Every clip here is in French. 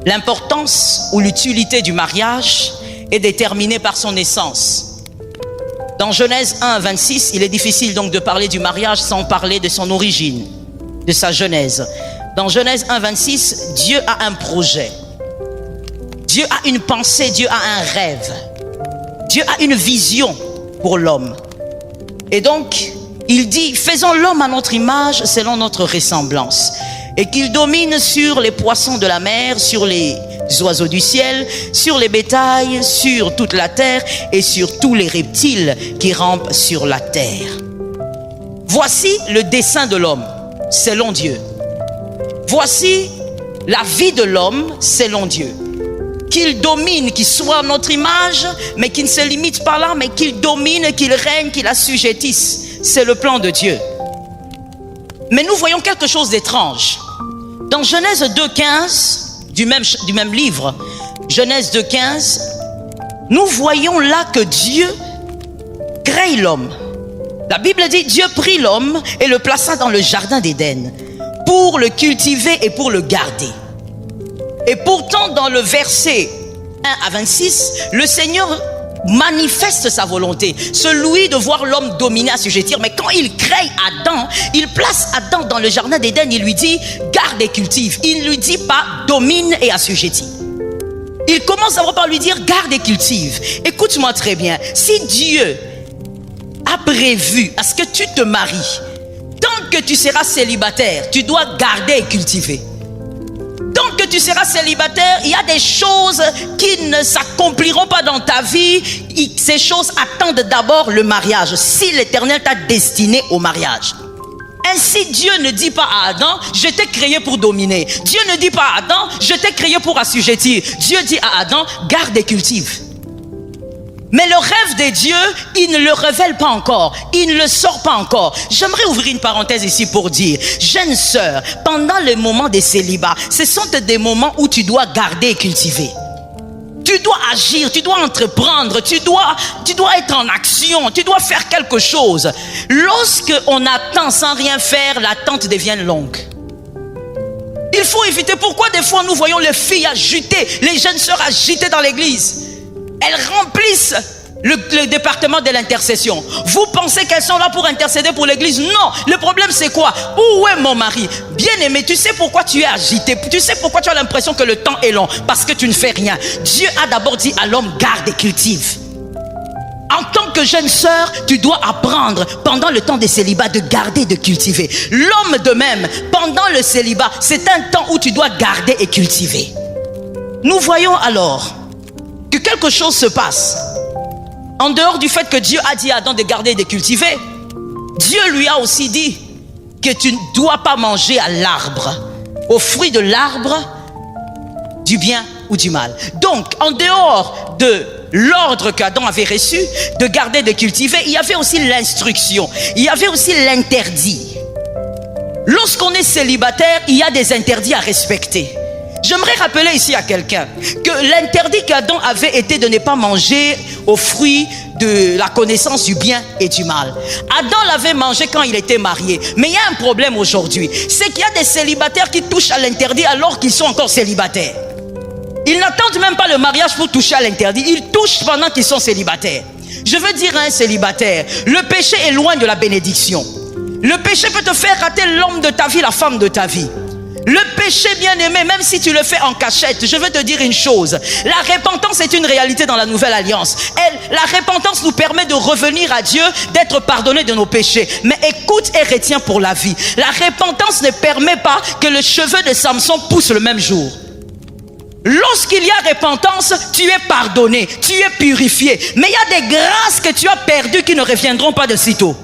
L'importance ou l'utilité du mariage est déterminée par son essence. Dans Genèse 1, 26, il est difficile donc de parler du mariage sans parler de son origine, de sa genèse. Dans Genèse 1, 26, Dieu a un projet. Dieu a une pensée, Dieu a un rêve. Dieu a une vision pour l'homme. Et donc, il dit, faisons l'homme à notre image, selon notre ressemblance. Et qu'il domine sur les poissons de la mer, sur les oiseaux du ciel, sur les bétails, sur toute la terre et sur tous les reptiles qui rampent sur la terre. Voici le dessein de l'homme, selon Dieu. Voici la vie de l'homme, selon Dieu. Qu'il domine, qu'il soit à notre image, mais qu'il ne se limite pas là, mais qu'il domine, qu'il règne, qu'il assujettisse. C'est le plan de Dieu. Mais nous voyons quelque chose d'étrange. Dans Genèse 2,15, du même livre, Genèse 2,15, nous voyons là que Dieu crée l'homme. La Bible dit, Dieu prit l'homme et le plaça dans le jardin d'Éden pour le cultiver et pour le garder. Et pourtant, dans le verset 1 à 26, le Seigneur manifeste sa volonté, celui de voir l'homme dominer, assujettir. Mais quand il crée Adam, il place Adam dans le jardin d'Éden, il lui dit garde et cultive. Il ne lui dit pas domine et assujettis. Il commence d'abord par lui dire garde et cultive. Écoute-moi très bien, si Dieu a prévu à ce que tu te maries, tant que tu seras célibataire, tu dois garder et cultiver. Tant que tu seras célibataire, il y a des choses qui ne s'accompliront pas dans ta vie. Ces choses attendent d'abord le mariage. Si l'Éternel t'a destiné au mariage. Ainsi, Dieu ne dit pas à Adam, je t'ai créé pour dominer. Dieu ne dit pas à Adam, je t'ai créé pour assujettir. Dieu dit à Adam, garde et cultive. Mais le rêve de Dieu, il ne le révèle pas encore. Il ne le sort pas encore. J'aimerais ouvrir une parenthèse ici pour dire, jeune sœur, pendant les moments de célibat, ce sont des moments où tu dois garder et cultiver. Tu dois agir, tu dois entreprendre, tu dois être en action, tu dois faire quelque chose. Lorsque on attend sans rien faire, l'attente devient longue. Il faut éviter. Pourquoi des fois nous voyons les filles agitées, les jeunes sœurs agitées dans l'église? Elles remplissent le département de l'intercession. Vous pensez qu'elles sont là pour intercéder pour l'église? Non. Le problème c'est quoi? Où est mon mari? Bien aimé, tu sais pourquoi tu es agité? Tu sais pourquoi tu as l'impression que le temps est long? Parce que tu ne fais rien. Dieu a d'abord dit à l'homme, garde et cultive. En tant que jeune sœur, tu dois apprendre pendant le temps des célibats de garder et de cultiver. L'homme de même, pendant le célibat, c'est un temps où tu dois garder et cultiver. Nous voyons alors que quelque chose se passe. En dehors du fait que Dieu a dit à Adam de garder et de cultiver, Dieu lui a aussi dit que tu ne dois pas manger à l'arbre, au fruit de l'arbre du bien ou du mal. Donc, en dehors de l'ordre qu'Adam avait reçu de garder et de cultiver, il y avait aussi l'instruction, il y avait aussi l'interdit. Lorsqu'on est célibataire, il y a des interdits à respecter. J'aimerais rappeler ici à quelqu'un que l'interdit qu'Adam avait été de ne pas manger aux fruits de la connaissance du bien et du mal. Adam l'avait mangé quand il était marié. Mais il y a un problème aujourd'hui. C'est qu'il y a des célibataires qui touchent à l'interdit alors qu'ils sont encore célibataires. Ils n'attendent même pas le mariage pour toucher à l'interdit. Ils touchent pendant qu'ils sont célibataires. Je veux dire à un célibataire, le péché est loin de la bénédiction. Le péché peut te faire rater l'homme de ta vie, la femme de ta vie. Le péché, bien aimé, même si tu le fais en cachette, je veux te dire une chose. La repentance est une réalité dans la nouvelle alliance. La repentance nous permet de revenir à Dieu, d'être pardonné de nos péchés. Mais écoute et retiens pour la vie. La repentance ne permet pas que le cheveu de Samson pousse le même jour. Lorsqu'il y a repentance, tu es pardonné, tu es purifié. Mais il y a des grâces que tu as perdues qui ne reviendront pas de sitôt.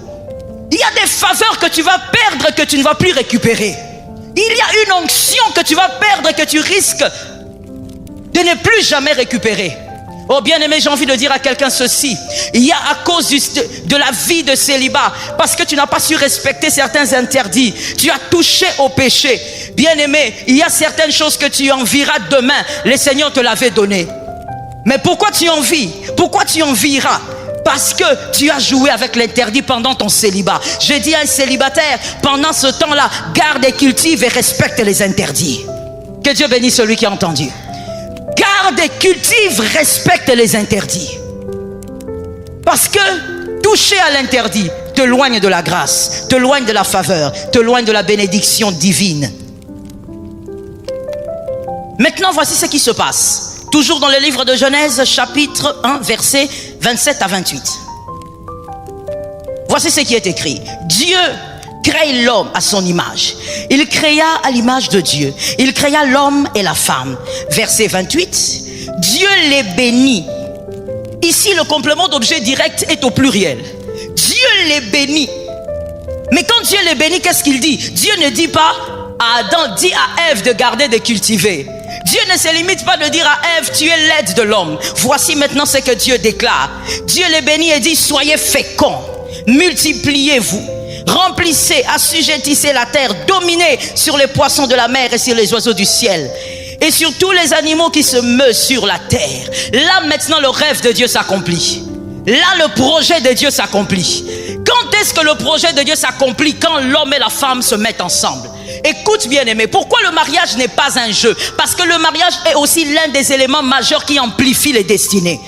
Il y a des faveurs que tu vas perdre que tu ne vas plus récupérer. Il y a une onction que tu vas perdre, que tu risques de ne plus jamais récupérer. Oh bien-aimé, j'ai envie de dire à quelqu'un ceci. Il y a à cause de la vie de célibat, parce que tu n'as pas su respecter certains interdits, tu as touché au péché. Bien-aimé, il y a certaines choses que tu envieras demain. Le Seigneur te l'avait donné. Mais pourquoi tu envies? Pourquoi tu envieras? Parce que tu as joué avec l'interdit pendant ton célibat. Je dis à un célibataire, pendant ce temps-là, garde et cultive et respecte les interdits. Que Dieu bénisse celui qui a entendu. Garde et cultive, respecte les interdits. Parce que toucher à l'interdit te éloigne de la grâce, te éloigne de la faveur, te éloigne de la bénédiction divine. Maintenant, voici ce qui se passe. Toujours dans le livre de Genèse, chapitre 1, versets 27 à 28. Voici ce qui est écrit. Dieu crée l'homme à son image. Il créa à l'image de Dieu. Il créa l'homme et la femme. Verset 28. Dieu les bénit. Ici, le complément d'objet direct est au pluriel. Dieu les bénit. Mais quand Dieu les bénit, qu'est-ce qu'il dit? Dieu ne dit pas à Adam, dit à Ève de garder, de cultiver. Dieu ne se limite pas de dire à Ève, tu es l'aide de l'homme. Voici maintenant ce que Dieu déclare. Dieu les bénit et dit, soyez féconds, multipliez-vous, remplissez, assujettissez la terre, dominez sur les poissons de la mer et sur les oiseaux du ciel, et sur tous les animaux qui se meuvent sur la terre. Là maintenant le rêve de Dieu s'accomplit. Là le projet de Dieu s'accomplit. Quand est-ce que le projet de Dieu s'accomplit? Quand l'homme et la femme se mettent ensemble. Écoute bien aimé, pourquoi le mariage n'est pas un jeu? Parce que le mariage est aussi l'un des éléments majeurs qui amplifie les destinées.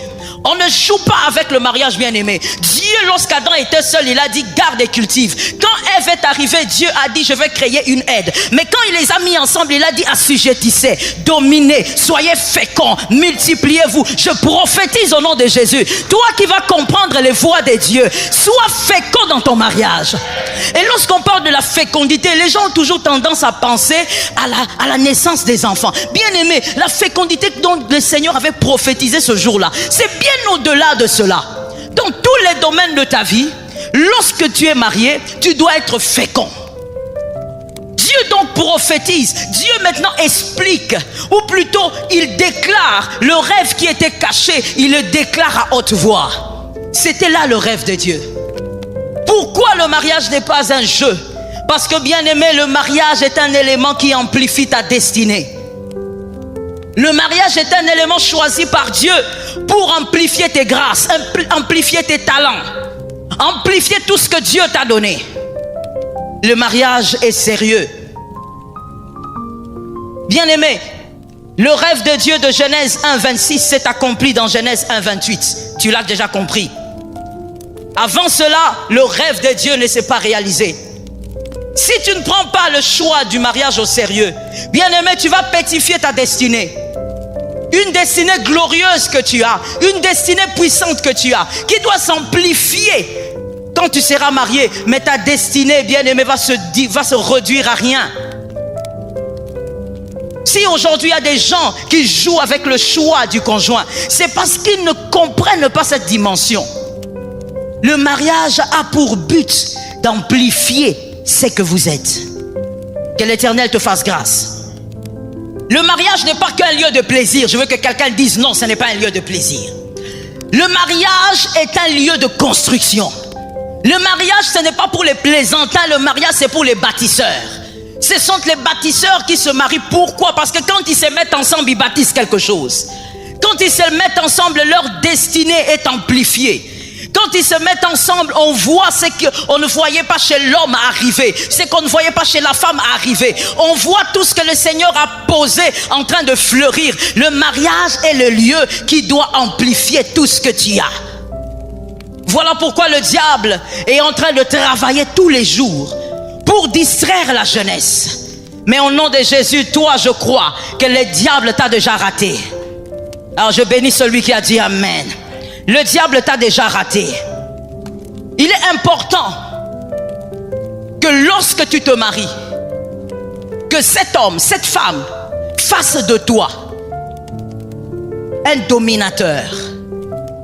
On ne joue pas avec le mariage, bien aimé. Dieu, lorsqu'Adam était seul, il a dit garde et cultive. Quand Ève est arrivée, Dieu a dit je vais créer une aide. Mais quand il les a mis ensemble, il a dit assujettissez, dominez, soyez féconds, multipliez-vous. Je prophétise au nom de Jésus. Toi qui vas comprendre les voies de Dieu, sois fécond dans ton mariage. Et lorsqu'on parle de la fécondité, les gens ont toujours tendance à penser à la naissance des enfants. Bien aimé, la fécondité dont le Seigneur avait prophétisé ce jour-là, c'est bien au-delà de cela. Dans tous les domaines de ta vie, lorsque tu es marié, tu dois être fécond. Dieu donc prophétise, Dieu maintenant explique, ou plutôt il déclare le rêve qui était caché, il le déclare à haute voix. C'était là le rêve de Dieu. Pourquoi le mariage n'est pas un jeu? Parce que bien aimé, le mariage est un élément qui amplifie ta destinée. Le mariage est un élément choisi par Dieu pour amplifier tes grâces, amplifier tes talents, amplifier tout ce que Dieu t'a donné. Le mariage est sérieux. Bien-aimé, le rêve de Dieu de Genèse 1:26 s'est accompli dans Genèse 1:28. Tu l'as déjà compris. Avant cela, le rêve de Dieu ne s'est pas réalisé. Si tu ne prends pas le choix du mariage au sérieux, bien-aimé, tu vas pétrifier ta destinée. Une destinée glorieuse que tu as, une destinée puissante que tu as, qui doit s'amplifier quand tu seras marié. Mais ta destinée, bien-aimé, va se réduire à rien. Si aujourd'hui il y a des gens qui jouent avec le choix du conjoint, c'est parce qu'ils ne comprennent pas cette dimension. Le mariage a pour but d'amplifier ce que vous êtes. Que l'Éternel te fasse grâce. Le mariage n'est pas qu'un lieu de plaisir. Je veux que quelqu'un dise non, ce n'est pas un lieu de plaisir. Le mariage est un lieu de construction. Le mariage, ce n'est pas pour les plaisantins. Le mariage, c'est pour les bâtisseurs. Ce sont les bâtisseurs qui se marient. Pourquoi? Parce que quand ils se mettent ensemble, ils bâtissent quelque chose. Quand ils se mettent ensemble, leur destinée est amplifiée. Quand ils se mettent ensemble, on voit ce qu'on ne voyait pas chez l'homme arriver, ce qu'on ne voyait pas chez la femme arriver. On voit tout ce que le Seigneur a posé en train de fleurir. Le mariage est le lieu qui doit amplifier tout ce que tu as. Voilà pourquoi le diable est en train de travailler tous les jours pour distraire la jeunesse. Mais au nom de Jésus, toi, je crois que le diable t'a déjà raté. Alors je bénis celui qui a dit Amen. Le diable t'a déjà raté. Il est important que lorsque tu te maries, que cet homme, cette femme fasse de toi un dominateur.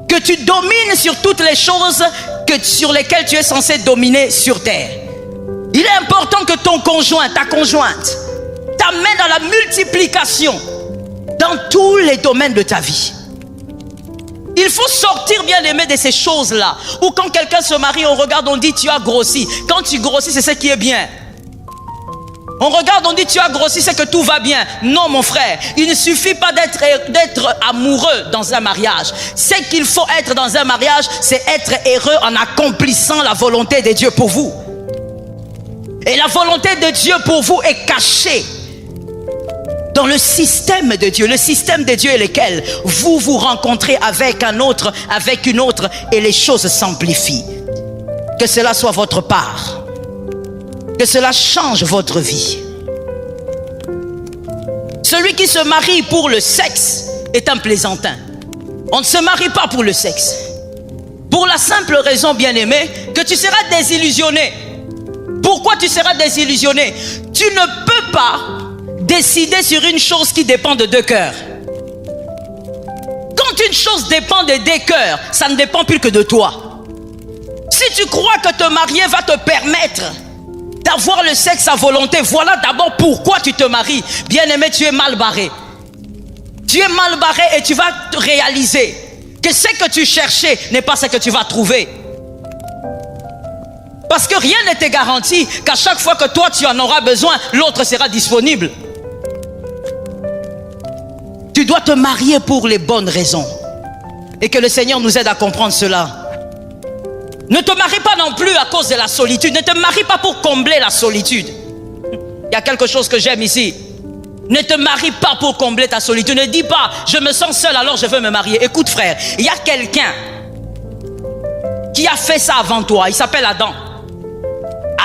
Que tu domines sur toutes les choses sur lesquelles tu es censé dominer sur terre. Il est important que ton conjoint, ta conjointe, t'amène à la multiplication dans tous les domaines de ta vie. Il faut sortir, bien aimé, de ces choses-là. Où quand quelqu'un se marie, on regarde, on dit tu as grossi. Quand tu grossis, c'est ce qui est bien. On regarde, on dit tu as grossi, c'est que tout va bien. Non mon frère, il ne suffit pas d'être amoureux dans un mariage. Ce qu'il faut être dans un mariage, c'est être heureux en accomplissant la volonté de Dieu pour vous. Et la volonté de Dieu pour vous est cachée dans le système de Dieu. Le système de Dieu est lequel? Vous vous rencontrez avec un autre, avec une autre, et les choses s'amplifient. Que cela soit votre part. Que cela change votre vie. Celui qui se marie pour le sexe est un plaisantin. On ne se marie pas pour le sexe. Pour la simple raison, bien-aimé, que tu seras désillusionné. Pourquoi tu seras désillusionné? Tu ne peux pas décider sur une chose qui dépend de deux cœurs. Quand une chose dépend de deux cœurs, ça ne dépend plus que de toi. Si tu crois que te marier va te permettre d'avoir le sexe à volonté, voilà d'abord pourquoi tu te maries. Bien-aimé, tu es mal barré. Tu es mal barré et tu vas réaliser que ce que tu cherchais n'est pas ce que tu vas trouver. Parce que rien ne te garantit qu'à chaque fois que toi tu en auras besoin, l'autre sera disponible. Tu dois te marier pour les bonnes raisons. Et que le Seigneur nous aide à comprendre cela. Ne te marie pas non plus à cause de la solitude. Ne te marie pas pour combler la solitude. Il y a quelque chose que j'aime ici. Ne te marie pas pour combler ta solitude. Ne dis pas, je me sens seul alors je veux me marier. Écoute frère, il y a quelqu'un qui a fait ça avant toi. Il s'appelle Adam.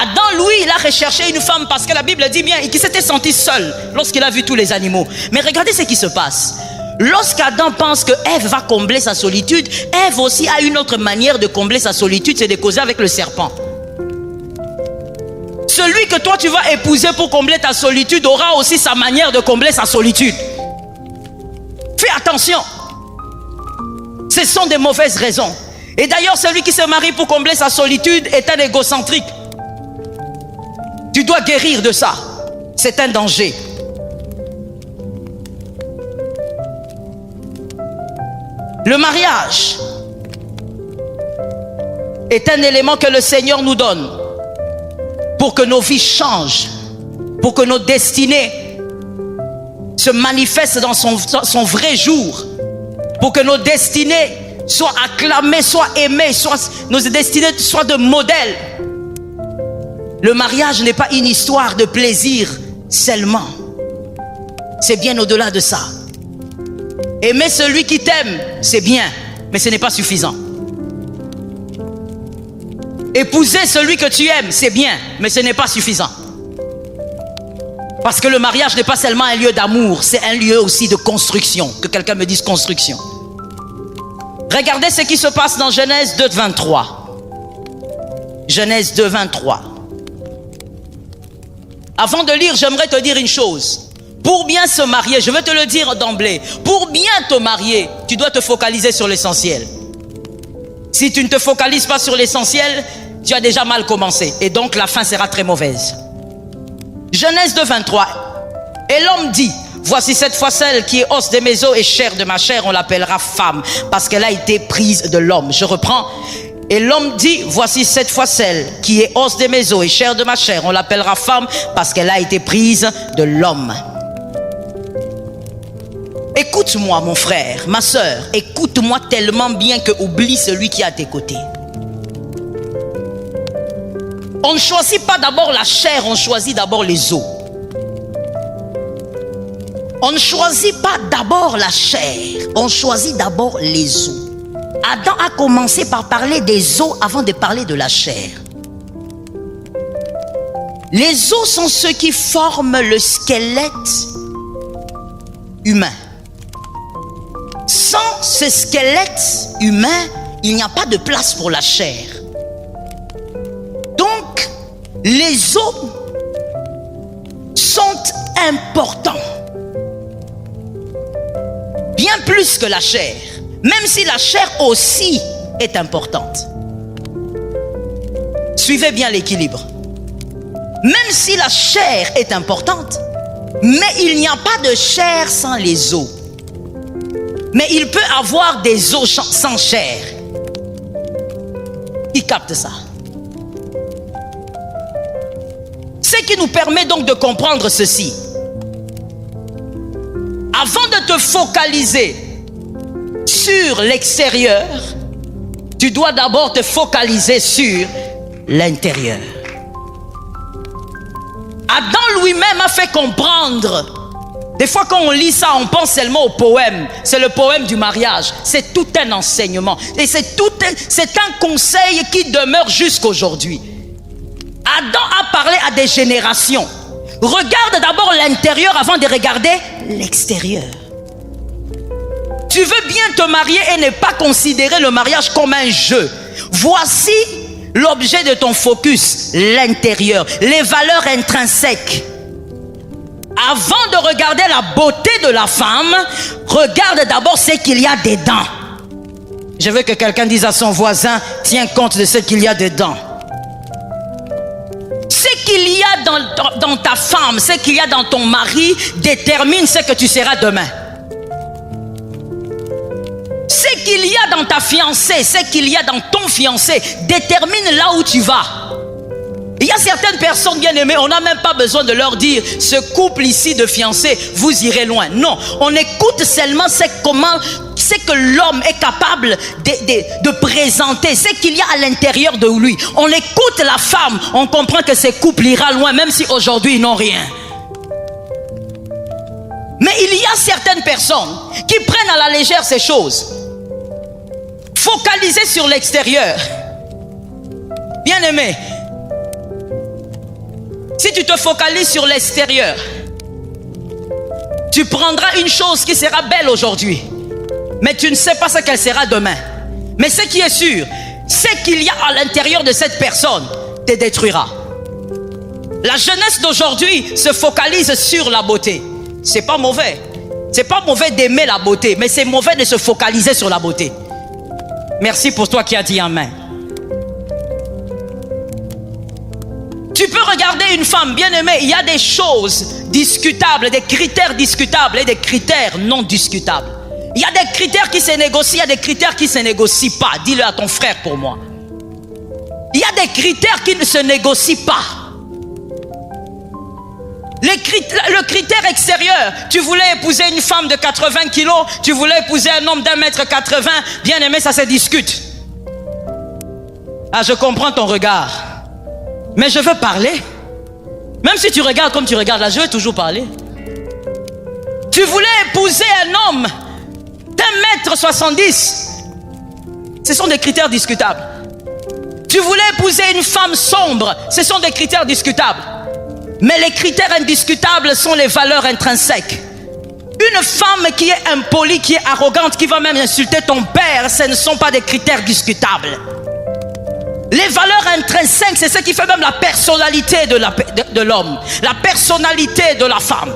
Adam, lui, il a recherché une femme parce que la Bible dit bien qu'il s'était senti seul lorsqu'il a vu tous les animaux. Mais regardez ce qui se passe. Lorsqu'Adam pense que Ève va combler sa solitude, Ève aussi a une autre manière de combler sa solitude, c'est de causer avec le serpent. Celui que toi tu vas épouser pour combler ta solitude aura aussi sa manière de combler sa solitude. Fais attention. Ce sont des mauvaises raisons. Et d'ailleurs, celui qui se marie pour combler sa solitude est un égocentrique. Tu dois guérir de ça. C'est un danger. Le mariage est un élément que le Seigneur nous donne pour que nos vies changent, pour que nos destinées se manifestent dans son vrai jour, pour que nos destinées soient acclamées, soient aimées, nos destinées soient de modèles. Le mariage n'est pas une histoire de plaisir seulement. C'est bien au-delà de ça. Aimer celui qui t'aime, c'est bien, mais ce n'est pas suffisant. Épouser celui que tu aimes, c'est bien, mais ce n'est pas suffisant. Parce que le mariage n'est pas seulement un lieu d'amour, c'est un lieu aussi de construction. Que quelqu'un me dise construction. Regardez ce qui se passe dans Genèse 2, 23. Genèse 2, 23. Avant de lire, j'aimerais te dire une chose. Pour bien se marier, je vais te le dire d'emblée, pour bien te marier, tu dois te focaliser sur l'essentiel. Si tu ne te focalises pas sur l'essentiel, tu as déjà mal commencé et donc la fin sera très mauvaise. Genèse 2, 23. Et l'homme dit, voici cette fois celle qui est os de mes os et chair de ma chair, on l'appellera femme parce qu'elle a été prise de l'homme. Je reprends. Et l'homme dit, voici cette fois celle qui est os de mes os et chair de ma chair, on l'appellera femme parce qu'elle a été prise de l'homme. Écoute-moi mon frère, ma soeur, écoute-moi tellement bien que oublie celui qui est à tes côtés. On ne choisit pas d'abord la chair, on choisit d'abord les os. On ne choisit pas d'abord la chair, on choisit d'abord les os. Adam a commencé par parler des os avant de parler de la chair. Les os sont ceux qui forment le squelette humain. Sans ce squelette humain, il n'y a pas de place pour la chair. Donc, les os sont importants. Bien plus que la chair. Même si la chair aussi est importante. Suivez bien l'équilibre. Même si la chair est importante, mais il n'y a pas de chair sans les os. Mais il peut avoir des os sans chair. Qui capte ça? Ce qui nous permet donc de comprendre ceci. Avant de te focaliser sur l'extérieur, tu dois d'abord te focaliser sur l'intérieur. Adam lui-même a fait comprendre Des fois, quand on lit ça, on pense seulement au poème. C'est le poème du mariage. C'est tout un enseignement. Et c'est un conseil qui demeure jusqu'aujourd'hui. Adam a parlé à des générations. Regarde d'abord l'intérieur avant de regarder l'extérieur. Tu veux bien te marier et ne pas considérer le mariage comme un jeu. Voici l'objet de ton focus, l'intérieur, les valeurs intrinsèques. Avant de regarder la beauté de la femme, regarde d'abord ce qu'il y a dedans. Je veux que quelqu'un dise à son voisin, tiens compte de ce qu'il y a dedans. Ce qu'il y a dans ta femme, ce qu'il y a dans ton mari, détermine ce que tu seras demain. Ce qu'il y a dans ta fiancée, ce qu'il y a dans ton fiancé, détermine là où tu vas. Il y a certaines personnes bien aimées, on n'a même pas besoin de leur dire, ce couple ici de fiancés, vous irez loin. Non, on écoute seulement ce que l'homme est capable de présenter, ce qu'il y a à l'intérieur de lui. On écoute la femme, on comprend que ce couple ira loin, même si aujourd'hui ils n'ont rien. Mais il y a certaines personnes qui prennent à la légère ces choses. Focaliser sur l'extérieur. Bien aimé, si tu te focalises sur l'extérieur, tu prendras une chose qui sera belle aujourd'hui, mais tu ne sais pas ce qu'elle sera demain. Mais ce qui est sûr, ce qu'il y a à l'intérieur de cette personne te détruira. La jeunesse d'aujourd'hui se focalise sur la beauté. C'est pas mauvais. C'est pas mauvais d'aimer la beauté, mais c'est mauvais de se focaliser sur la beauté. Merci pour toi qui as dit amen. Tu peux regarder une femme bien aimée, il y a des choses discutables, des critères discutables et des critères non discutables. Il y a des critères qui se négocient, il y a des critères qui ne se négocient pas. Dis-le à ton frère pour moi. Il y a des critères qui ne se négocient pas. Le critère extérieur, tu voulais épouser une femme de 80 kilos, tu voulais épouser un homme d'1m80, bien aimé, ça se discute. Ah, je comprends ton regard. Mais je veux parler. Même si tu regardes comme tu regardes là, je vais toujours parler. Tu voulais épouser un homme d'1m70. Ce sont des critères discutables. Tu voulais épouser une femme sombre. Ce sont des critères discutables. Mais les critères indiscutables sont les valeurs intrinsèques. Une femme qui est impolie, qui est arrogante, qui va même insulter ton père, ce ne sont pas des critères discutables. Les valeurs intrinsèques, c'est ce qui fait même la personnalité de l'homme, la personnalité de la femme.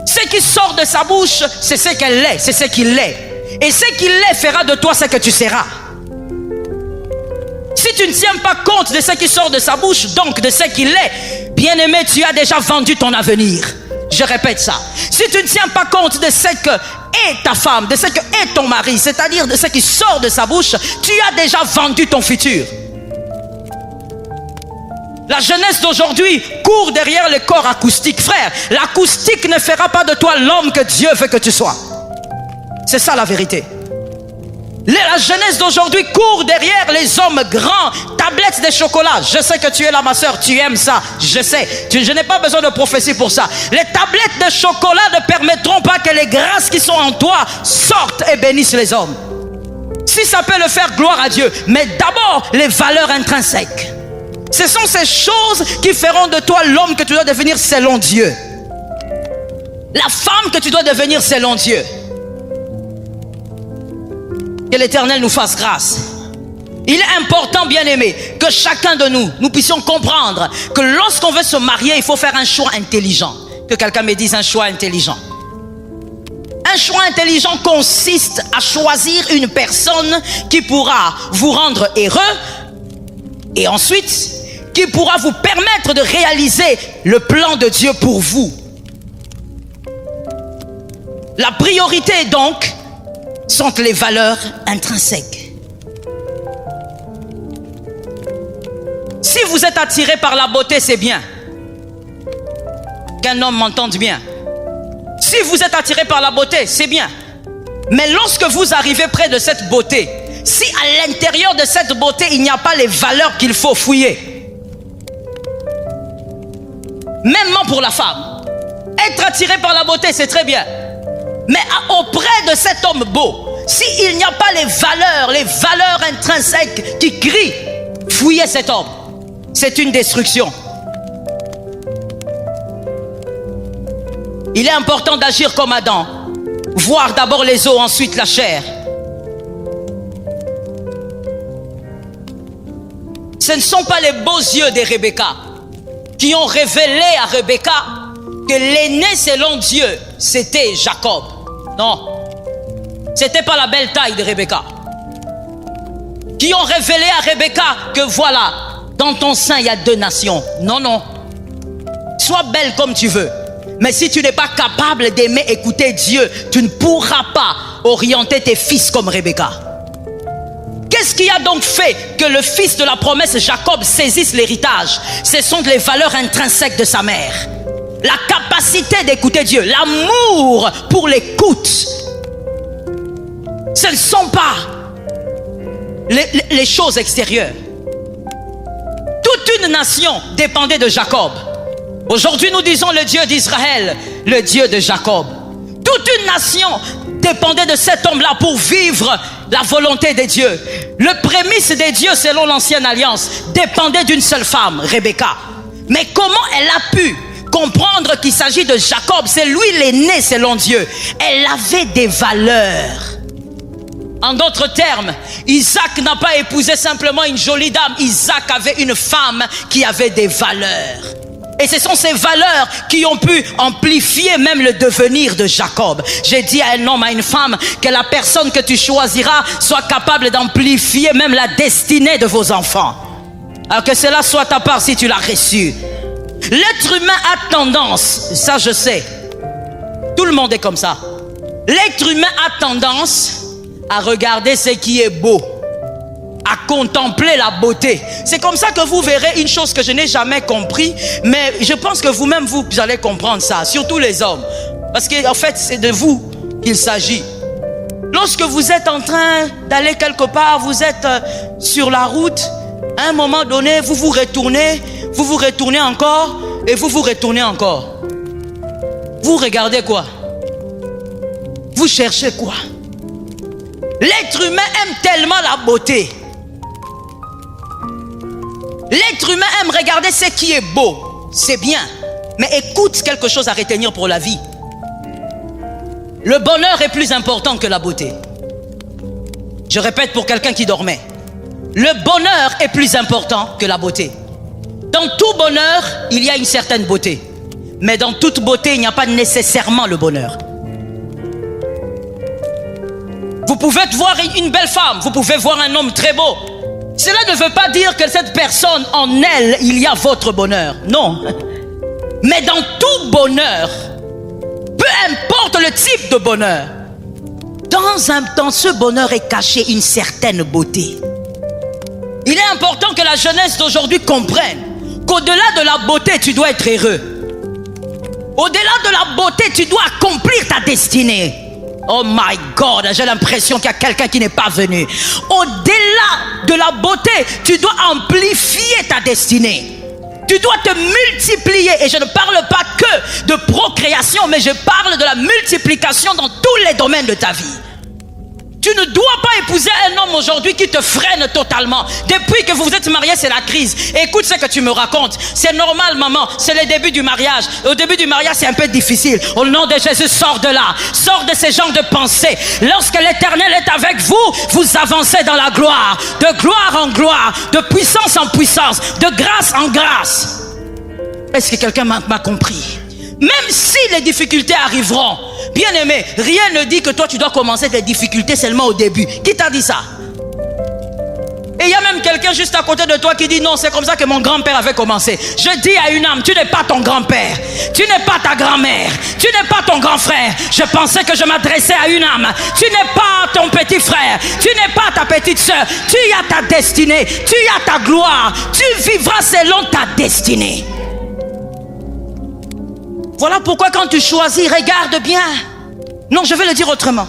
Ce qui sort de sa bouche, c'est ce qu'elle est, c'est ce qu'il est. Et ce qu'il est fera de toi ce que tu seras. Si tu ne tiens pas compte de ce qui sort de sa bouche, donc de ce qu'il est, bien aimé, tu as déjà vendu ton avenir. Je répète ça. Si tu ne tiens pas compte de ce que est ta femme, de ce que est ton mari, c'est-à-dire de ce qui sort de sa bouche, tu as déjà vendu ton futur. La jeunesse d'aujourd'hui court derrière les corps acoustiques. Frère, l'acoustique ne fera pas de toi l'homme que Dieu veut que tu sois. C'est ça la vérité. La jeunesse d'aujourd'hui court derrière les hommes grands, tablettes de chocolat. Je sais que tu es là, ma soeur, tu aimes ça. Je sais, je n'ai pas besoin de prophétie pour ça. Les tablettes de chocolat ne permettront pas que les grâces qui sont en toi sortent et bénissent les hommes. Si ça peut le faire, gloire à Dieu. Mais d'abord, les valeurs intrinsèques. Ce sont ces choses qui feront de toi l'homme que tu dois devenir selon Dieu. La femme que tu dois devenir selon Dieu. Que l'Éternel nous fasse grâce. Il est important, bien aimé, que chacun de nous puissions comprendre que lorsqu'on veut se marier, il faut faire un choix intelligent. Que quelqu'un me dise un choix intelligent. Un choix intelligent consiste à choisir une personne qui pourra vous rendre heureux et ensuite qui pourra vous permettre de réaliser le plan de Dieu pour vous. La priorité donc sont les valeurs intrinsèques. Si vous êtes attiré par la beauté, c'est bien. Qu'un homme m'entende bien. Si vous êtes attiré par la beauté, c'est bien. Mais lorsque vous arrivez près de cette beauté, si à l'intérieur de cette beauté, il n'y a pas les valeurs qu'il faut fouiller, mêmement pour la femme, Être attiré par la beauté, c'est très bien. Mais auprès de cet homme beau, s'il n'y a pas les valeurs intrinsèques qui crient, fouillez cet homme. C'est une destruction. Il est important d'agir comme Adam. Voir d'abord les os, ensuite la chair. Ce ne sont pas les beaux yeux de Rebecca qui ont révélé à Rebecca que l'aîné selon Dieu, c'était Jacob. Non. C'était pas la belle taille de Rebecca. Qui ont révélé à Rebecca que voilà, dans ton sein, il y a 2 nations. Non, non. Sois belle comme tu veux. Mais si tu n'es pas capable d'aimer écouter Dieu, tu ne pourras pas orienter tes fils comme Rebecca. Qu'est-ce qui a donc fait que le fils de la promesse, Jacob, saisisse l'héritage? Ce sont les valeurs intrinsèques de sa mère. La capacité d'écouter Dieu, l'amour pour l'écoute. Ce ne sont pas les choses extérieures. Toute une nation dépendait de Jacob. Aujourd'hui, nous disons le Dieu d'Israël, le Dieu de Jacob. Toute une nation dépendait de cet homme-là pour vivre la volonté de Dieu. Le prémisse des dieux selon l'ancienne alliance dépendait d'une seule femme, Rebecca. Mais comment elle a pu comprendre qu'il s'agit de Jacob? C'est lui l'aîné selon Dieu. Elle avait des valeurs. En d'autres termes, Isaac n'a pas épousé simplement une jolie dame. Isaac avait une femme qui avait des valeurs. Et ce sont ces valeurs qui ont pu amplifier même le devenir de Jacob. J'ai dit à un homme, à une femme, que la personne que tu choisiras soit capable d'amplifier même la destinée de vos enfants. Alors que cela soit ta part si tu l'as reçu. L'être humain a tendance, ça je sais, tout le monde est comme ça. L'être humain a tendance à regarder ce qui est beau, à contempler la beauté. C'est comme ça que vous verrez une chose que je n'ai jamais compris, mais je pense que vous-même vous allez comprendre ça, surtout les hommes, parce qu'en fait c'est de vous qu'il s'agit. Lorsque vous êtes en train d'aller quelque part, vous êtes sur la route, à un moment donné vous vous retournez encore et vous vous retournez encore. Vous regardez quoi? Vous cherchez quoi? L'être humain aime tellement la beauté. L'être humain aime regarder ce qui est beau. C'est bien. Mais écoute quelque chose à retenir pour la vie. Le bonheur est plus important que la beauté. Je répète pour quelqu'un qui dormait. Le bonheur est plus important que la beauté. Dans tout bonheur, il y a une certaine beauté. Mais dans toute beauté, il n'y a pas nécessairement le bonheur. Vous pouvez voir une belle femme, vous pouvez voir un homme très beau. Cela ne veut pas dire que cette personne, en elle, il y a votre bonheur. Non. Mais dans tout bonheur, peu importe le type de bonheur, dans ce bonheur est cachée une certaine beauté. Il est important que la jeunesse d'aujourd'hui comprenne qu'au-delà de la beauté, tu dois être heureux. Au-delà de la beauté, tu dois accomplir ta destinée. Oh my God, j'ai l'impression qu'il y a quelqu'un qui n'est pas venu. Au-delà de la beauté, tu dois amplifier ta destinée. Tu dois te multiplier. Et je ne parle pas que de procréation, mais je parle de la multiplication dans tous les domaines de ta vie. Tu ne dois pas épouser un homme aujourd'hui qui te freine totalement. Depuis que vous vous êtes mariés, c'est la crise. Écoute ce que tu me racontes. C'est normal, maman. C'est le début du mariage. Au début du mariage, c'est un peu difficile. Au nom de Jésus, sors de là. Sors de ces genres de pensées. Lorsque l'Éternel est avec vous, vous avancez dans la gloire. De gloire en gloire. De puissance en puissance. De grâce en grâce. Est-ce que quelqu'un m'a compris? Même si les difficultés arriveront, bien aimé, rien ne dit que toi tu dois commencer tes difficultés seulement au début. Qui t'a dit ça? Et il y a même quelqu'un juste à côté de toi qui dit non, c'est comme ça que mon grand-père avait commencé. Je dis à une âme, tu n'es pas ton grand-père, tu n'es pas ta grand-mère, tu n'es pas ton grand frère. Je pensais que je m'adressais à une âme. Tu n'es pas ton petit frère, tu n'es pas ta petite soeur. Tu as ta destinée, tu as ta gloire. Tu vivras selon ta destinée. Voilà pourquoi quand tu choisis, regarde bien. Non, je vais le dire autrement.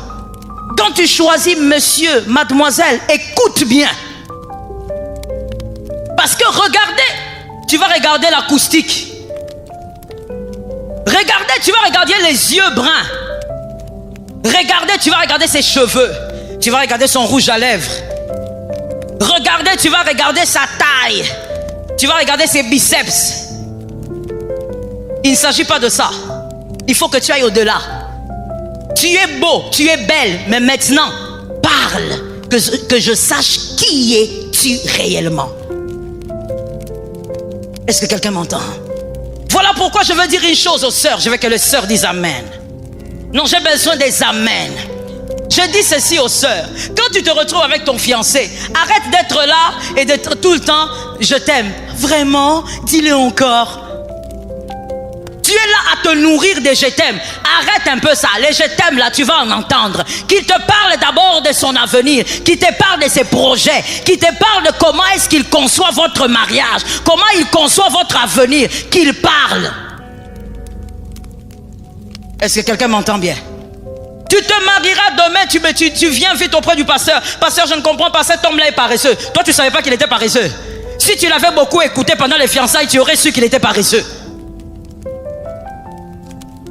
Quand tu choisis monsieur, mademoiselle, écoute bien. Parce que regardez, tu vas regarder l'acoustique. Regardez, tu vas regarder les yeux bruns. Regardez, tu vas regarder ses cheveux. Tu vas regarder son rouge à lèvres. Regardez, tu vas regarder sa taille. Tu vas regarder ses biceps. Il ne s'agit pas de ça. Il faut que tu ailles au-delà. Tu es beau, tu es belle, mais maintenant, parle, que je sache qui es-tu réellement. Est-ce que quelqu'un m'entend? Voilà pourquoi je veux dire une chose aux sœurs. Je veux que les sœurs disent Amen. Non, j'ai besoin des Amen. Je dis ceci aux sœurs. Quand tu te retrouves avec ton fiancé, arrête d'être là et d'être tout le temps, je t'aime. Vraiment, dis-le encore. Tu es là à te nourrir des je t'aime. Arrête un peu ça. Les je t'aime là, tu vas en entendre. Qu'il te parle d'abord de son avenir. Qu'il te parle de ses projets. Qu'il te parle de comment est-ce qu'il conçoit votre mariage. Comment il conçoit votre avenir. Qu'il parle. Est-ce que quelqu'un m'entend bien? Tu te marieras demain, tu viens vite auprès du pasteur. Pasteur, je ne comprends pas, cet homme-là est paresseux. Toi, tu ne savais pas qu'il était paresseux. Si tu l'avais beaucoup écouté pendant les fiançailles, tu aurais su qu'il était paresseux.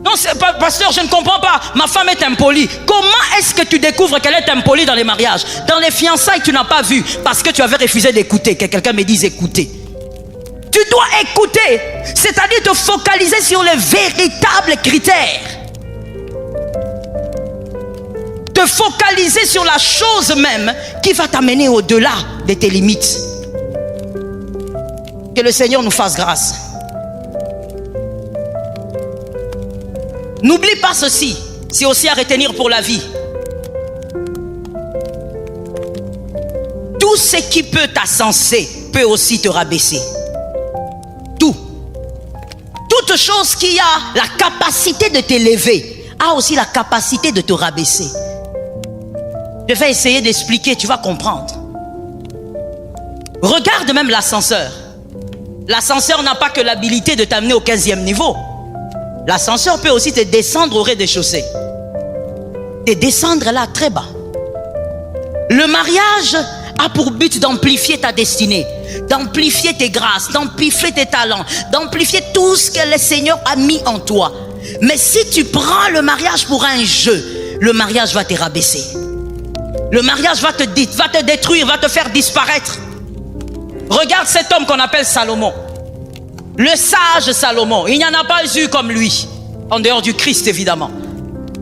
Non, pasteur, je ne comprends pas. Ma femme est impolie. Comment est-ce que tu découvres qu'elle est impolie dans les mariages? Dans les fiançailles, tu n'as pas vu parce que tu avais refusé d'écouter. Que quelqu'un me dise écouter. Tu dois écouter, c'est-à-dire te focaliser sur les véritables critères. Te focaliser sur la chose même qui va t'amener au-delà de tes limites. Que le Seigneur nous fasse grâce. N'oublie pas ceci, c'est aussi à retenir pour la vie. Tout ce qui peut t'ascenser peut aussi te rabaisser. Tout. Toute chose qui a la capacité de t'élever a aussi la capacité de te rabaisser. Je vais essayer d'expliquer, tu vas comprendre. Regarde même l'ascenseur. L'ascenseur n'a pas que l'habilité de t'amener au 15e niveau. L'ascenseur peut aussi te descendre au rez-de-chaussée. Te descendre là très bas. Le mariage a pour but d'amplifier ta destinée, d'amplifier tes grâces, d'amplifier tes talents, d'amplifier tout ce que le Seigneur a mis en toi. Mais si tu prends le mariage pour un jeu, le mariage va te rabaisser. Le mariage va te détruire, va te faire disparaître. Regarde cet homme qu'on appelle Salomon. Le sage Salomon. Il n'y en a pas eu comme lui. En dehors du Christ, évidemment.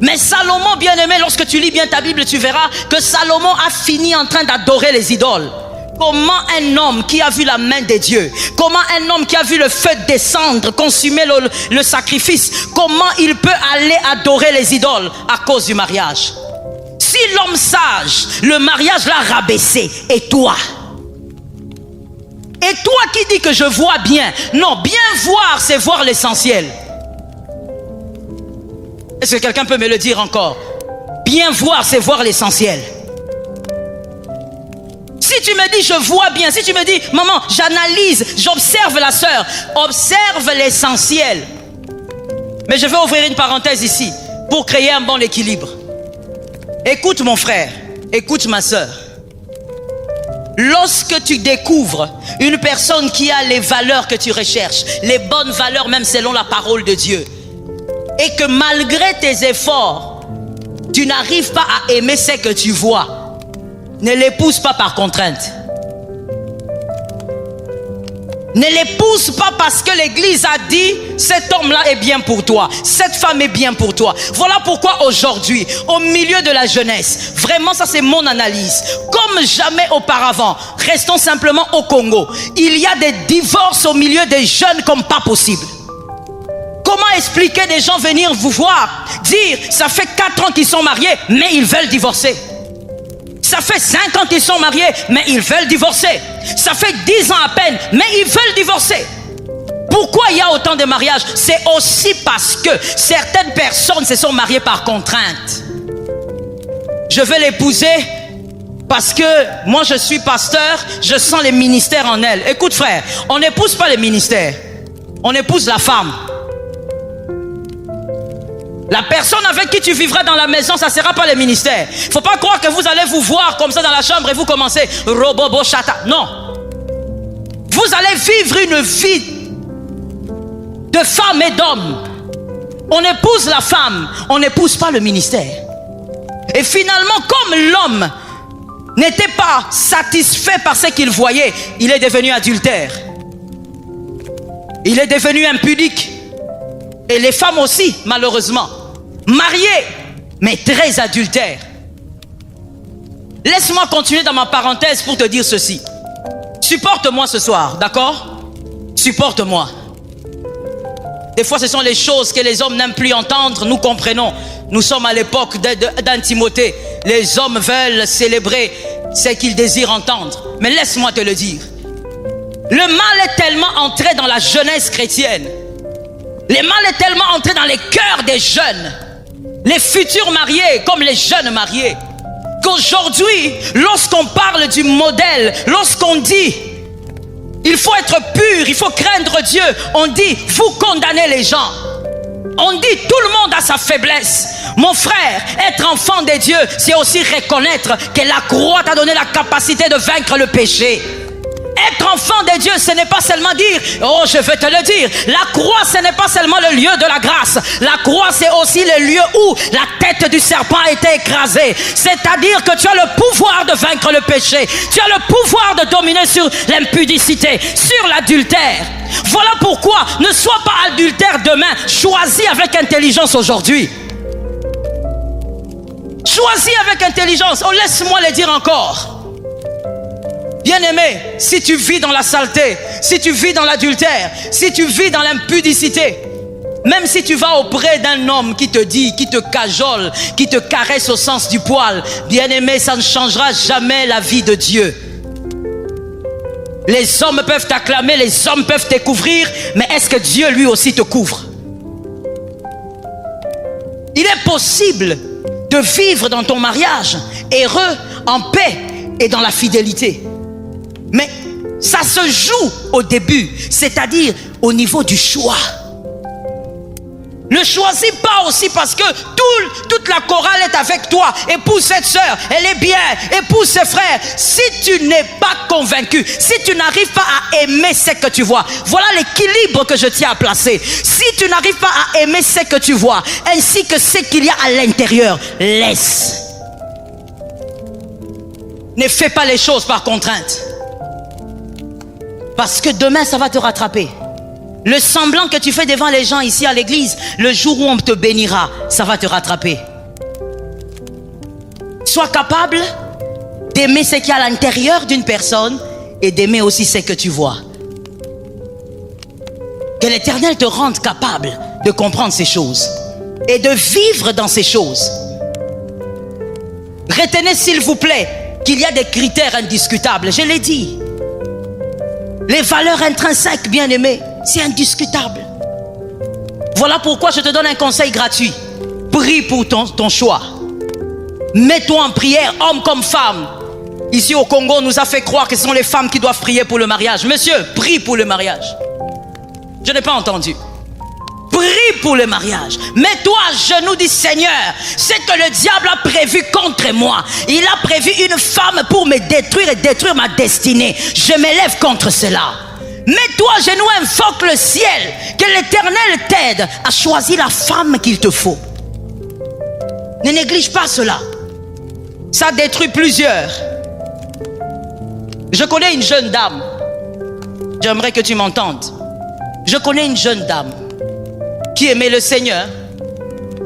Mais Salomon, bien aimé, lorsque tu lis bien ta Bible, tu verras que Salomon a fini en train d'adorer les idoles. Comment un homme qui a vu la main de Dieu, comment un homme qui a vu le feu descendre, consumer le sacrifice, comment il peut aller adorer les idoles à cause du mariage? Si l'homme sage, le mariage l'a rabaissé, et toi? Et toi qui dis que je vois bien? Non, bien voir, c'est voir l'essentiel. Est-ce que quelqu'un peut me le dire encore? Bien voir, c'est voir l'essentiel. Si tu me dis je vois bien, si tu me dis maman, j'analyse, j'observe la sœur, observe l'essentiel. Mais je vais ouvrir une parenthèse ici pour créer un bon équilibre. Écoute mon frère, écoute ma sœur. Lorsque tu découvres une personne qui a les valeurs que tu recherches, les bonnes valeurs même selon la parole de Dieu, et que malgré tes efforts, tu n'arrives pas à aimer ce que tu vois, ne l'épouse pas par contrainte. Ne l'épouse pas parce que l'église a dit cet homme-là est bien pour toi, cette femme est bien pour toi. Voilà pourquoi aujourd'hui, au milieu de la jeunesse, vraiment ça c'est mon analyse, comme jamais auparavant, restons simplement au Congo, il y a des divorces au milieu des jeunes comme pas possible. Comment expliquer des gens venir vous voir, dire ça fait 4 ans qu'ils sont mariés, mais ils veulent divorcer? Ça fait 5 ans qu'ils sont mariés, mais ils veulent divorcer. Ça fait 10 ans à peine, mais ils veulent divorcer. Pourquoi il y a autant de mariages? C'est aussi parce que certaines personnes se sont mariées par contrainte. Je veux l'épouser parce que moi je suis pasteur, je sens les ministères en elle. Écoute frère, on n'épouse pas les ministères, on épouse la femme. La personne avec qui tu vivras dans la maison, ça ne sera pas le ministère. Il ne faut pas croire que vous allez vous voir comme ça dans la chambre et vous commencez robobo chata. Non. Vous allez vivre une vie de femme et d'homme On épouse la femme, on n'épouse pas le ministère. Et finalement, comme l'homme n'était pas satisfait par ce qu'il voyait, il est devenu adultère. Il est devenu impudique. Et les femmes aussi, malheureusement. Mariées, mais très adultères. Laisse-moi continuer dans ma parenthèse pour te dire ceci. Supporte-moi ce soir, d'accord? Supporte-moi. Des fois, ce sont les choses que les hommes n'aiment plus entendre. Nous comprenons. Nous sommes à l'époque d'un Timothée. Les hommes veulent célébrer ce qu'ils désirent entendre. Mais laisse-moi te le dire. Le mal est tellement entré dans la jeunesse chrétienne. Le mal est tellement entré dans les cœurs des jeunes. Les futurs mariés comme les jeunes mariés. Qu'aujourd'hui, lorsqu'on parle du modèle, lorsqu'on dit il faut être pur, il faut craindre Dieu, on dit vous condamnez les gens. On dit tout le monde a sa faiblesse. Mon frère, être enfant de Dieu, c'est aussi reconnaître que la croix t'a donné la capacité de vaincre le péché. Être enfant de Dieu, ce n'est pas seulement dire oh je vais te le dire. La croix, ce n'est pas seulement le lieu de la grâce. La croix, c'est aussi le lieu où la tête du serpent a été écrasée. C'est-à-dire que tu as le pouvoir de vaincre le péché. Tu as le pouvoir de dominer sur l'impudicité, sur l'adultère. Voilà pourquoi ne sois pas adultère demain. Choisis avec intelligence aujourd'hui. Choisis avec intelligence. Oh, laisse-moi le dire encore. Bien-aimé, si tu vis dans la saleté, si tu vis dans l'adultère, si tu vis dans l'impudicité, même si tu vas auprès d'un homme qui te dit, qui te cajole, qui te caresse au sens du poil, bien-aimé, ça ne changera jamais la vie de Dieu. Les hommes peuvent t'acclamer, les hommes peuvent te couvrir, mais est-ce que Dieu lui aussi te couvre? Il est possible de vivre dans ton mariage heureux, en paix et dans la fidélité. Mais ça se joue au début, c'est-à-dire au niveau du choix. Ne choisis pas aussi parce que toute la chorale est avec toi. Épouse cette sœur, elle est bien. Épouse ses frères. Si tu n'es pas convaincu, si tu n'arrives pas à aimer ce que tu vois, voilà l'équilibre que je tiens à placer. Si tu n'arrives pas à aimer ce que tu vois, ainsi que ce qu'il y a à l'intérieur, laisse. Ne fais pas les choses par contrainte. Parce que demain, ça va te rattraper. Le semblant que tu fais devant les gens ici à l'église, le jour où on te bénira, ça va te rattraper. Sois capable d'aimer ce qu'il y a à l'intérieur d'une personne et d'aimer aussi ce que tu vois. Que l'Éternel te rende capable de comprendre ces choses et de vivre dans ces choses. Retenez s'il vous plaît qu'il y a des critères indiscutables, je l'ai dit. Les valeurs intrinsèques, bien-aimés, c'est indiscutable. Voilà pourquoi je te donne un conseil gratuit. Prie pour ton choix. Mets-toi en prière, homme comme femme. Ici au Congo, on nous a fait croire que ce sont les femmes qui doivent prier pour le mariage. Monsieur, prie pour le mariage. Je n'ai pas entendu. Prie pour le mariage. Mets-toi à genoux, dis Seigneur, c'est que le diable a prévu contre moi. Il a prévu une femme pour me détruire et détruire ma destinée. Je m'élève contre cela. Mets-toi à genoux, invoque le ciel. Que l'Éternel t'aide à choisir la femme qu'il te faut. Ne néglige pas cela. Ça détruit plusieurs. Je connais une jeune dame. J'aimerais que tu m'entendes. Je connais une jeune dame qui aimait le Seigneur.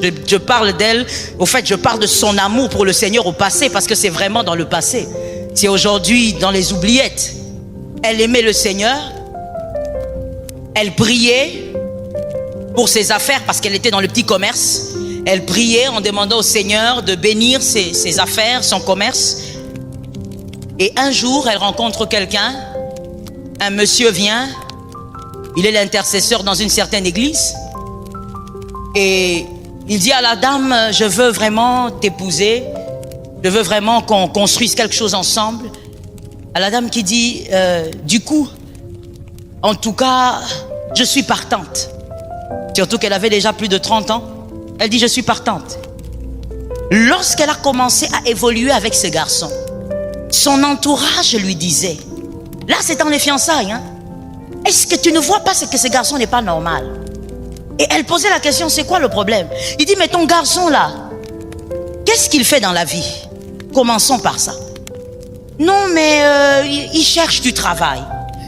Je parle d'elle. Au fait, je parle de son amour pour le Seigneur au passé, parce que c'est vraiment dans le passé. C'est aujourd'hui dans les oubliettes. Elle aimait le Seigneur. Elle priait pour ses affaires parce qu'elle était dans le petit commerce. Elle priait en demandant au Seigneur de bénir ses affaires, son commerce. Et un jour, elle rencontre quelqu'un. Un monsieur vient. Il est l'intercesseur dans une certaine église. Et il dit à la dame, je veux vraiment t'épouser. Je veux vraiment qu'on construise quelque chose ensemble. À la dame qui dit, du coup, en tout cas, je suis partante. Surtout qu'elle avait déjà plus de 30 ans. Elle dit, je suis partante. Lorsqu'elle a commencé à évoluer avec ce garçon, son entourage lui disait, là c'est dans les fiançailles, hein, est-ce que tu ne vois pas que ce garçon n'est pas normal? Et elle posait la question, c'est quoi le problème? Il dit, mais ton garçon là, qu'est-ce qu'il fait dans la vie? Commençons par ça. Non, mais il cherche du travail.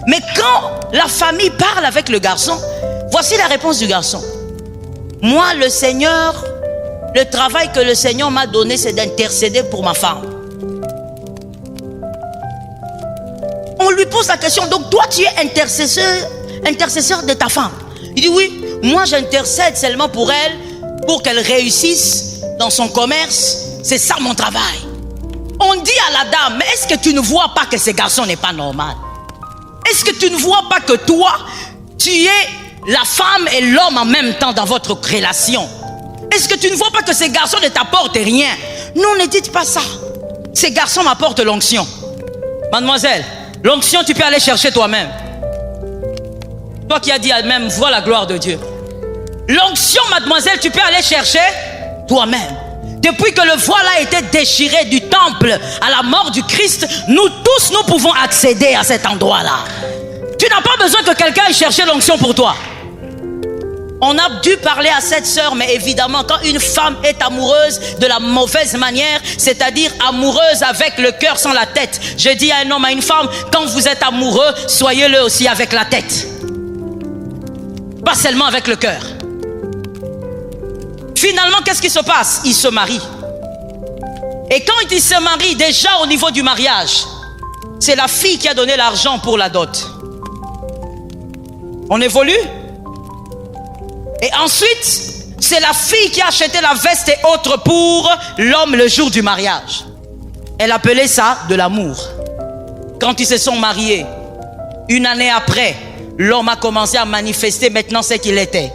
Mais quand la famille parle avec le garçon, voici la réponse du garçon. Moi, le Seigneur, le travail que le Seigneur m'a donné, c'est d'intercéder pour ma femme. On lui pose la question, donc toi tu es intercesseur de ta femme. Il dit oui, moi j'intercède seulement pour elle, pour qu'elle réussisse dans son commerce. C'est ça mon travail. On dit à la dame, mais est-ce que tu ne vois pas que ce garçon n'est pas normal? Est-ce que tu ne vois pas que toi, tu es la femme et l'homme en même temps dans votre relation? Est-ce que tu ne vois pas que ces garçons ne t'apportent rien? Non, ne dites pas ça. Ces garçons m'apportent l'onction. Mademoiselle, l'onction tu peux aller chercher toi-même. Toi qui as dit elle-même, vois la gloire de Dieu. L'onction, mademoiselle, tu peux aller chercher toi-même. Depuis que le voile a été déchiré du temple à la mort du Christ, nous tous, nous pouvons accéder à cet endroit-là. Tu n'as pas besoin que quelqu'un aille chercher l'onction pour toi. On a dû parler à cette sœur, mais évidemment, quand une femme est amoureuse de la mauvaise manière, c'est-à-dire amoureuse avec le cœur sans la tête. Je dis à un homme, à une femme, quand vous êtes amoureux, soyez-le aussi avec la tête. Pas seulement avec le cœur. Finalement, qu'est-ce qui se passe? Il se marie. Et quand il se marie, déjà au niveau du mariage, c'est la fille qui a donné l'argent pour la dot. On évolue? Et ensuite, c'est la fille qui a acheté la veste et autres pour l'homme le jour du mariage. Elle appelait ça de l'amour. Quand ils se sont mariés, une année après, l'homme a commencé à manifester maintenant ce qu'il était.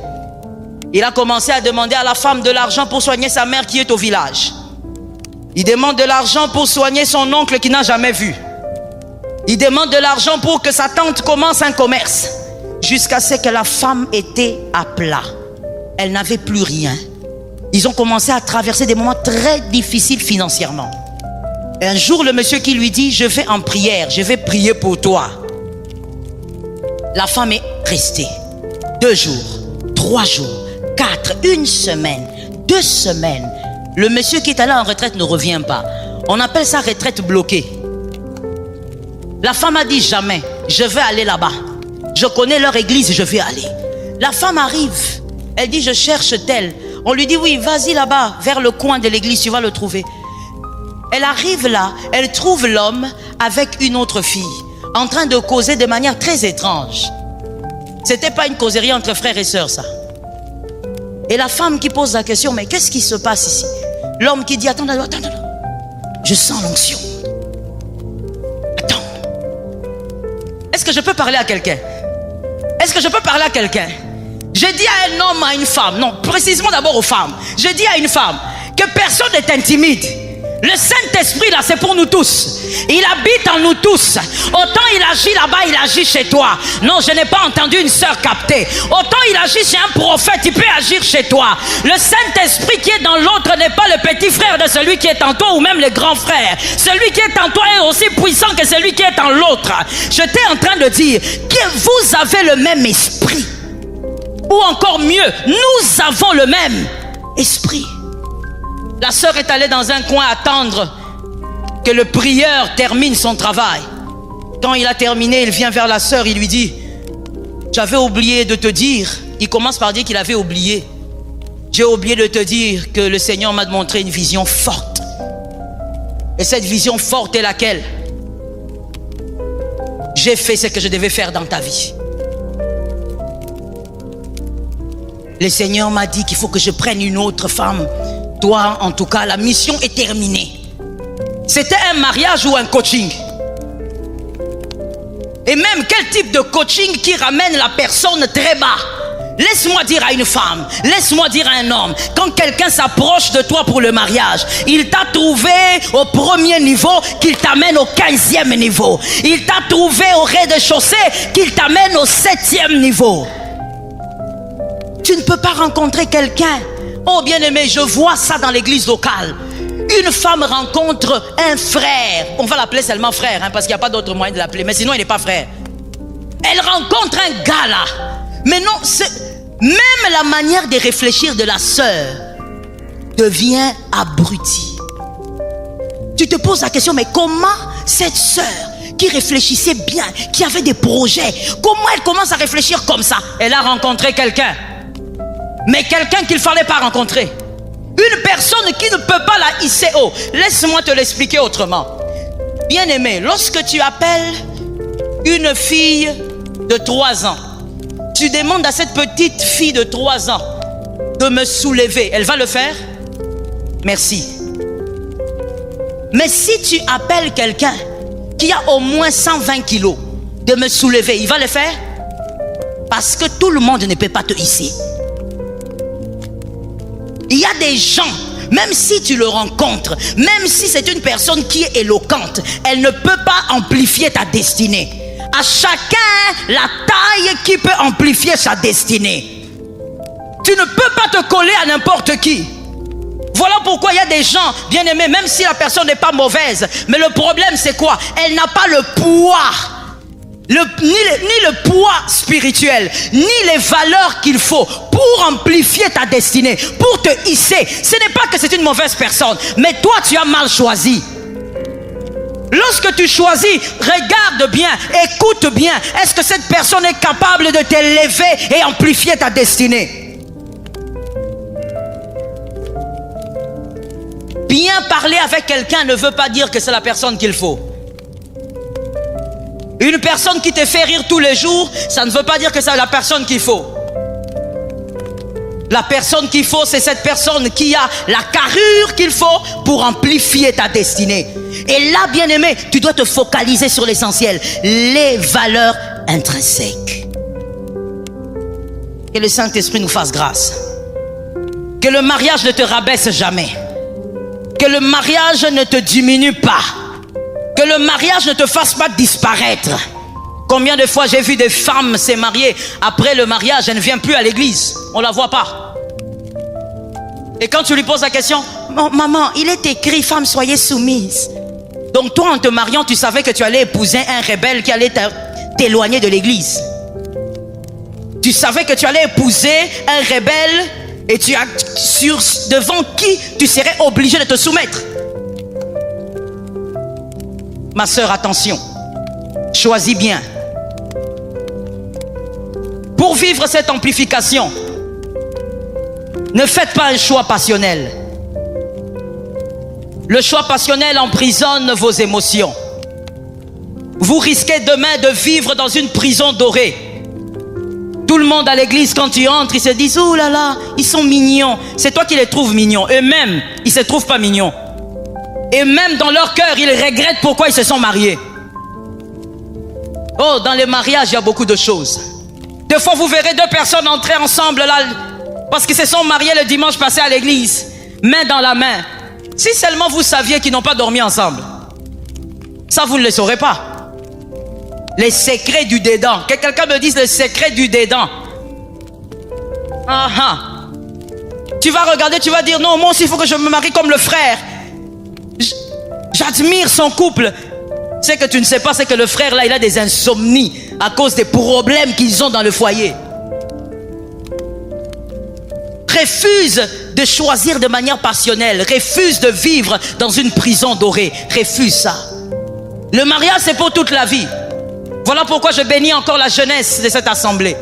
Il a commencé à demander à la femme de l'argent pour soigner sa mère qui est au village. Il demande de l'argent pour soigner son oncle qui n'a jamais vu. Il demande de l'argent pour que sa tante commence un commerce. Jusqu'à ce que la femme était à plat. Elle n'avait plus rien. Ils ont commencé à traverser des moments très difficiles financièrement. Et un jour, le monsieur qui lui dit, je vais en prière, je vais prier pour toi. La femme est restée 2 jours, 3 jours, 4, 1 semaine, 2 semaines. Le monsieur qui est allé en retraite ne revient pas. On appelle ça retraite bloquée. La femme a dit jamais, je vais aller là-bas. Je connais leur église, je vais aller. La femme arrive, elle dit je cherche tel. On lui dit oui, vas-y là-bas, vers le coin de l'église, tu vas le trouver. Elle arrive là, elle trouve l'homme avec une autre fille, en train de causer de manière très étrange. C'était pas une causerie entre frères et sœurs, ça. Et la femme qui pose la question, mais qu'est-ce qui se passe ici? L'homme qui dit, attends, je sens l'onction. Attends. Est-ce que je peux parler à quelqu'un? Est-ce que je peux parler à quelqu'un? Je dis à un homme, à une femme, non, précisément d'abord aux femmes. Je dis à une femme que personne n'est intimide. Le Saint-Esprit là, c'est pour nous tous. Il habite en nous tous. Autant il agit là-bas, il agit chez toi. Non, je n'ai pas entendu une sœur capter. Autant il agit chez un prophète, il peut agir chez toi. Le Saint-Esprit qui est dans l'autre n'est pas le petit frère de celui qui est en toi ou même le grand frère. Celui qui est en toi est aussi puissant que celui qui est en l'autre. J'étais en train de dire que vous avez le même esprit. Ou encore mieux, nous avons le même esprit. La sœur est allée dans un coin attendre que le prieur termine son travail. Quand il a terminé, il vient vers la sœur, il lui dit, j'avais oublié de te dire, il commence par dire qu'il avait oublié. J'ai oublié de te dire que le Seigneur m'a montré une vision forte. Et cette vision forte est laquelle? J'ai fait ce que je devais faire dans ta vie. Le Seigneur m'a dit qu'il faut que je prenne une autre femme. Toi, en tout cas, la mission est terminée. C'était un mariage ou un coaching? Et même quel type de coaching qui ramène la personne très bas? Laisse-moi dire à une femme, laisse-moi dire à un homme, quand quelqu'un s'approche de toi pour le mariage, il t'a trouvé au premier niveau, qu'il t'amène au 15e niveau. Il t'a trouvé au rez-de-chaussée, qu'il t'amène au 7e niveau. Tu ne peux pas rencontrer quelqu'un. Oh bien-aimé, je vois ça dans l'église locale. Une femme rencontre un frère. On va l'appeler seulement frère, parce qu'il n'y a pas d'autre moyen de l'appeler. Mais sinon, il n'est pas frère. Elle rencontre un gars là. Mais non, Même la manière de réfléchir de la sœur devient abrutie. Tu te poses la question, mais comment cette sœur qui réfléchissait bien, qui avait des projets, comment elle commence à réfléchir comme ça? Elle a rencontré quelqu'un, mais quelqu'un qu'il ne fallait pas rencontrer. Une personne qui ne peut pas la hisser haut. Laisse-moi te l'expliquer autrement. Bien-aimé, lorsque tu appelles une fille de 3 ans, tu demandes à cette petite fille de 3 ans de me soulever, elle va le faire? Merci. Mais si tu appelles quelqu'un qui a au moins 120 kilos de me soulever, il va le faire? Parce que tout le monde ne peut pas te hisser. Il y a des gens, même si tu le rencontres, même si c'est une personne qui est éloquente, elle ne peut pas amplifier ta destinée. À chacun la taille qui peut amplifier sa destinée. Tu ne peux pas te coller à n'importe qui. Voilà pourquoi il y a des gens, bien aimés, même si la personne n'est pas mauvaise, mais le problème c'est quoi? Elle n'a pas le poids, ni le poids spirituel, ni les valeurs qu'il faut pour amplifier ta destinée, pour te hisser. Ce n'est pas que c'est une mauvaise personne, mais toi tu as mal choisi. Lorsque tu choisis, regarde bien, écoute bien. Est-ce que cette personne est capable de t'élever et amplifier ta destinée? Bien parler avec quelqu'un ne veut pas dire que c'est la personne qu'il faut. Une personne qui te fait rire tous les jours, ça ne veut pas dire que c'est la personne qu'il faut. La personne qu'il faut, c'est cette personne qui a la carrure qu'il faut pour amplifier ta destinée. Et là, bien aimé, tu dois te focaliser sur l'essentiel, les valeurs intrinsèques. Que le Saint-Esprit nous fasse grâce. Que le mariage ne te rabaisse jamais. Que le mariage ne te diminue pas. Que le mariage ne te fasse pas disparaître. Combien de fois j'ai vu des femmes se marier, après le mariage, elle ne vient plus à l'église. On ne la voit pas. Et quand tu lui poses la question, maman, il est écrit, femme, soyez soumise. Donc toi, en te mariant, tu savais que tu allais épouser un rebelle qui allait t'éloigner de l'église. Tu savais que tu allais épouser un rebelle et devant qui tu serais obligé de te soumettre. Ma sœur, attention. Choisis bien. Pour vivre cette amplification, ne faites pas un choix passionnel. Le choix passionnel emprisonne vos émotions. Vous risquez demain de vivre dans une prison dorée. Tout le monde à l'église, quand tu entres, ils se disent, oh là là, ils sont mignons. C'est toi qui les trouves mignons. Eux-mêmes, ils ne se trouvent pas mignons. Et même dans leur cœur, ils regrettent pourquoi ils se sont mariés. Oh, dans les mariages, il y a beaucoup de choses. Des fois, vous verrez 2 personnes entrer ensemble là, parce qu'ils se sont mariés le dimanche passé à l'église, main dans la main. Si seulement vous saviez qu'ils n'ont pas dormi ensemble. Ça, vous ne le saurez pas. Les secrets du dédain. Que quelqu'un me dise les secrets du dédain. Tu vas regarder, tu vas dire, non, moi aussi, il faut que je me marie comme le frère. J'admire son couple. Ce que tu ne sais pas, c'est que le frère là, il a des insomnies à cause des problèmes qu'ils ont dans le foyer. Refuse de choisir de manière passionnelle. Refuse de vivre dans une prison dorée. Refuse ça. Le mariage, c'est pour toute la vie. Voilà pourquoi je bénis encore la jeunesse de cette assemblée.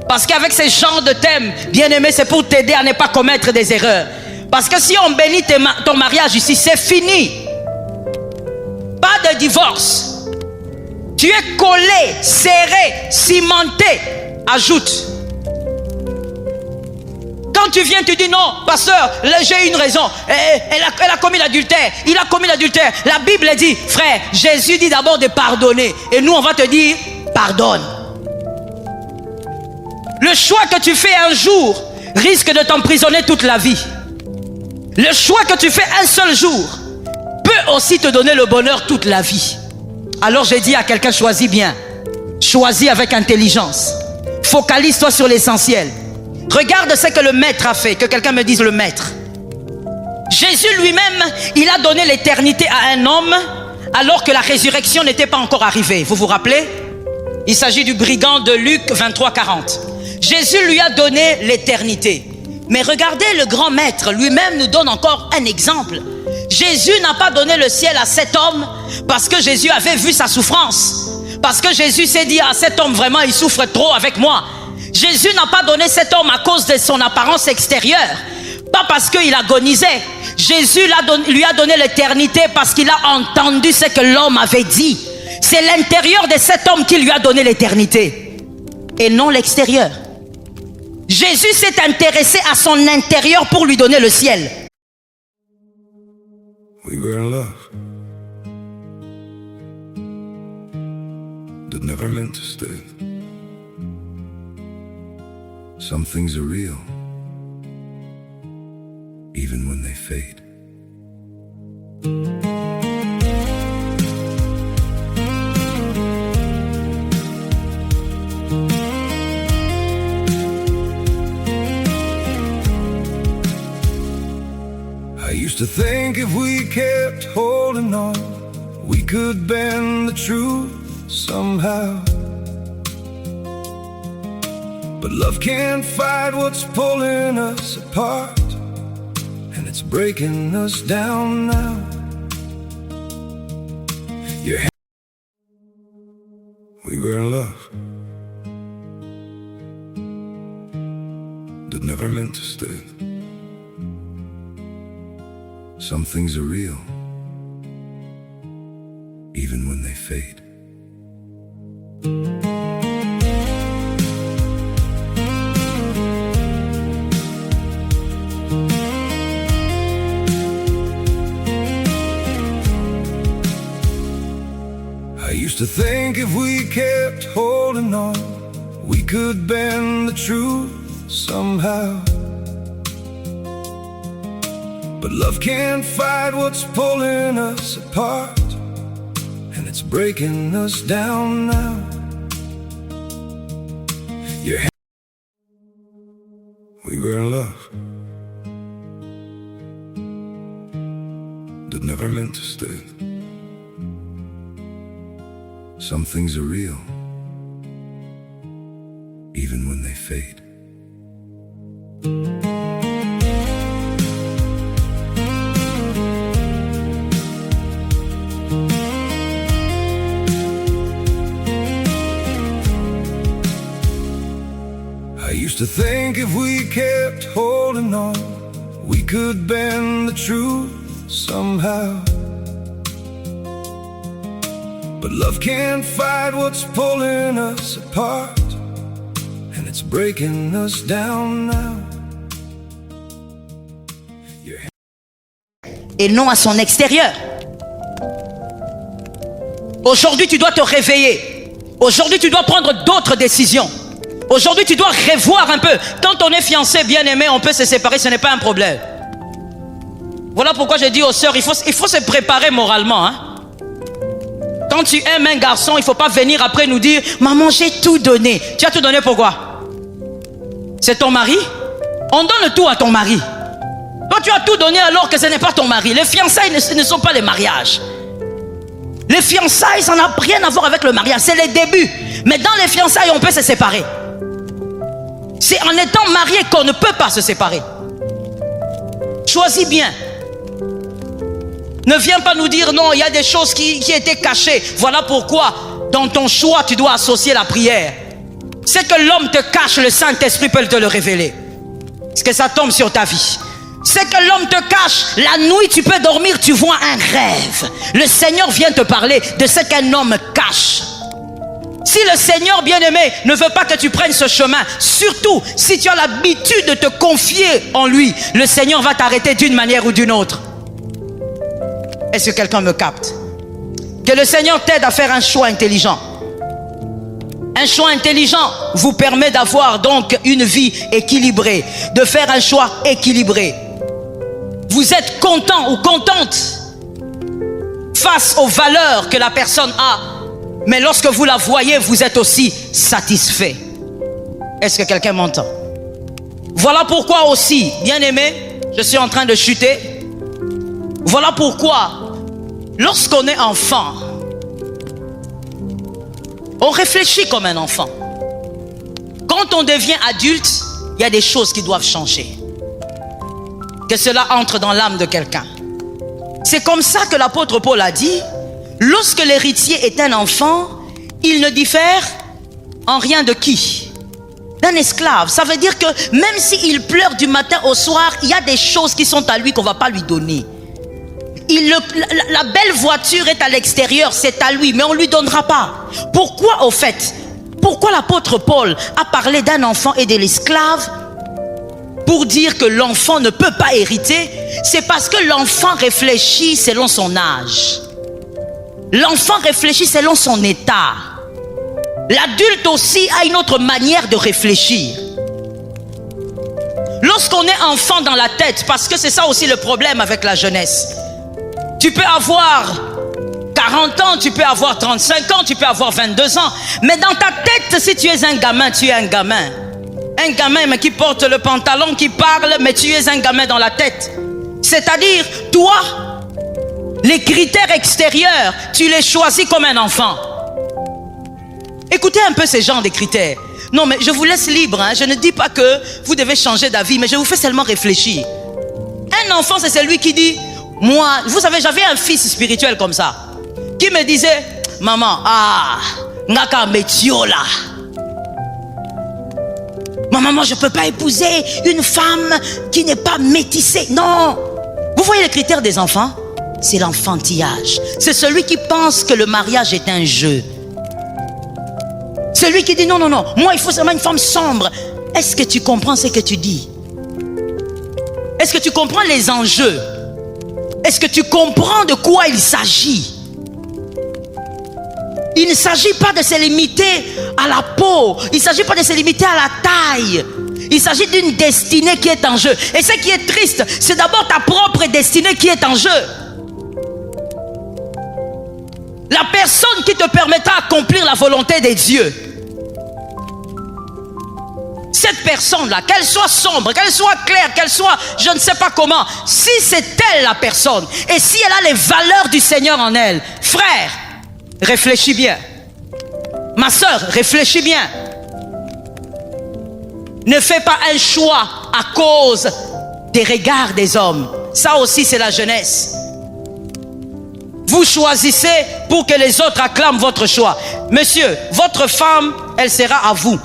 Parce qu'avec ces genres de thèmes, bien aimé, c'est pour t'aider à ne pas commettre des erreurs. Parce que si on bénit ton mariage ici, c'est fini. Pas de divorce. Tu es collé, serré, cimenté. Ajoute. Quand tu viens, tu dis non, pasteur, j'ai une raison. Elle a commis l'adultère. Il a commis l'adultère. La Bible dit, frère, Jésus dit d'abord de pardonner. Et nous, on va te dire, pardonne. Le choix que tu fais un jour risque de t'emprisonner toute la vie. Le choix que tu fais un seul jour peut aussi te donner le bonheur toute la vie. Alors j'ai dit à quelqu'un, choisis bien. Choisis avec intelligence. Focalise-toi sur l'essentiel. Regarde ce que le maître a fait. Que quelqu'un me dise le maître. Jésus lui-même, il a donné l'éternité à un homme alors que la résurrection n'était pas encore arrivée. Vous vous rappelez? Il s'agit du brigand de Luc 23, 40. Jésus lui a donné l'éternité. Mais regardez, le grand maître lui-même nous donne encore un exemple. Jésus n'a pas donné le ciel à cet homme parce que Jésus avait vu sa souffrance. Parce que Jésus s'est dit, ah, cet homme vraiment il souffre trop avec moi. Jésus n'a pas donné cet homme à cause de son apparence extérieure. Pas parce qu'il agonisait. Jésus lui a donné l'éternité parce qu'il a entendu ce que l'homme avait dit. C'est l'intérieur de cet homme qui lui a donné l'éternité et non l'extérieur. Jésus s'est intéressé à son intérieur pour lui donner le ciel. We were in love that never meant to stay. Some things are real, even when they fade. I used to think if we kept holding on, we could bend the truth somehow. But love can't fight what's pulling us apart, and it's breaking us down now. We were in love that never meant to stay. Some things are real, even when they fade. I used to think if we kept holding on, we could bend the truth somehow. But love can't fight what's pulling us apart, and it's breaking us down now. We were in love that never meant to stay. Some things are real, even when they fade. I used to think if we kept holding on, we could bend the truth somehow. But love can't fight what's pulling us apart, and it's breaking us down now. Et non à son extérieur. Aujourd'hui, tu dois te réveiller. Aujourd'hui, tu dois prendre d'autres décisions. Aujourd'hui, tu dois revoir un peu. Quand on est fiancé, bien-aimé, on peut se séparer, ce n'est pas un problème. Voilà pourquoi je dis aux sœurs, il faut se préparer moralement. Quand tu aimes un garçon, il ne faut pas venir après nous dire « Maman, j'ai tout donné. » Tu as tout donné pourquoi? C'est ton mari? On donne tout à ton mari. Toi, tu as tout donné alors que ce n'est pas ton mari. Les fiançailles ne sont pas les mariages. Les fiançailles, ça n'a rien à voir avec le mariage. C'est les débuts. Mais dans les fiançailles, on peut se séparer. C'est en étant marié qu'on ne peut pas se séparer. Choisis bien. Ne viens pas nous dire non, il y a des choses qui étaient cachées. Voilà pourquoi, dans ton choix, tu dois associer la prière. Ce que l'homme te cache, le Saint-Esprit peut te le révéler. Parce que ça tombe sur ta vie. Ce que l'homme te cache, la nuit tu peux dormir, tu vois un rêve. Le Seigneur vient te parler de ce qu'un homme cache. Si le Seigneur bien-aimé ne veut pas que tu prennes ce chemin, surtout si tu as l'habitude de te confier en lui, le Seigneur va t'arrêter d'une manière ou d'une autre. Est-ce que quelqu'un me capte? Que le Seigneur t'aide à faire un choix intelligent. Un choix intelligent vous permet d'avoir donc une vie équilibrée, de faire un choix équilibré. Vous êtes content ou contente face aux valeurs que la personne a, mais lorsque vous la voyez, vous êtes aussi satisfait. Est-ce que quelqu'un m'entend? Voilà pourquoi aussi, bien-aimé, je suis en train de chuter. Voilà pourquoi, lorsqu'on est enfant, on réfléchit comme un enfant. quand on devient adulte, il y a des choses qui doivent changer. Que cela entre dans l'âme de quelqu'un. C'est comme ça que l'apôtre Paul a dit, lorsque l'héritier est un enfant, il ne diffère en rien de qui? D'un esclave. Ça veut dire que même s'il pleure du matin au soir, il y a des choses qui sont à lui qu'on ne va pas lui donner. La belle voiture est à l'extérieur, c'est à lui, mais on ne lui donnera pas. Pourquoi au fait? Pourquoi l'apôtre Paul a parlé d'un enfant et de l'esclave pour dire que l'enfant ne peut pas hériter? C'est parce que l'enfant réfléchit selon son âge. L'enfant réfléchit selon son état. L'adulte aussi a une autre manière de réfléchir. Lorsqu'on est enfant dans la tête, parce que c'est ça aussi le problème avec la jeunesse. Tu peux avoir 40 ans, tu peux avoir 35 ans, tu peux avoir 22 ans. Mais dans ta tête, si tu es un gamin, tu es un gamin. Un gamin mais qui porte le pantalon, qui parle, mais tu es un gamin dans la tête. C'est-à-dire, toi, les critères extérieurs, tu les choisis comme un enfant. Écoutez un peu ces genres de critères. Non, mais je vous laisse libre. Je ne dis pas que vous devez changer d'avis, mais je vous fais seulement réfléchir. Un enfant, c'est celui qui dit, moi, vous savez, j'avais un fils spirituel comme ça, qui me disait, maman, ngaka metiola. Maman, moi, je ne peux pas épouser une femme qui n'est pas métissée. Non. Vous voyez les critères des enfants? C'est l'enfantillage. C'est celui qui pense que le mariage est un jeu. Celui qui dit non, non, non, moi il faut seulement une femme sombre. Est-ce que tu comprends ce que tu dis? Est-ce que tu comprends les enjeux? Est-ce que tu comprends de quoi il s'agit? Il ne s'agit pas de se limiter à la peau. Il ne s'agit pas de se limiter à la taille. Il s'agit d'une destinée qui est en jeu. Et ce qui est triste, c'est d'abord ta propre destinée qui est en jeu. La personne qui te permettra d'accomplir la volonté de Dieu. Cette personne-là, qu'elle soit sombre, qu'elle soit claire, qu'elle soit je ne sais pas comment, si c'est elle la personne, et si elle a les valeurs du Seigneur en elle, frère, réfléchis bien. Ma soeur, réfléchis bien. Ne fais pas un choix à cause des regards des hommes. Ça aussi, c'est la jeunesse. Vous choisissez pour que les autres acclament votre choix. Monsieur, votre femme, elle sera à vous.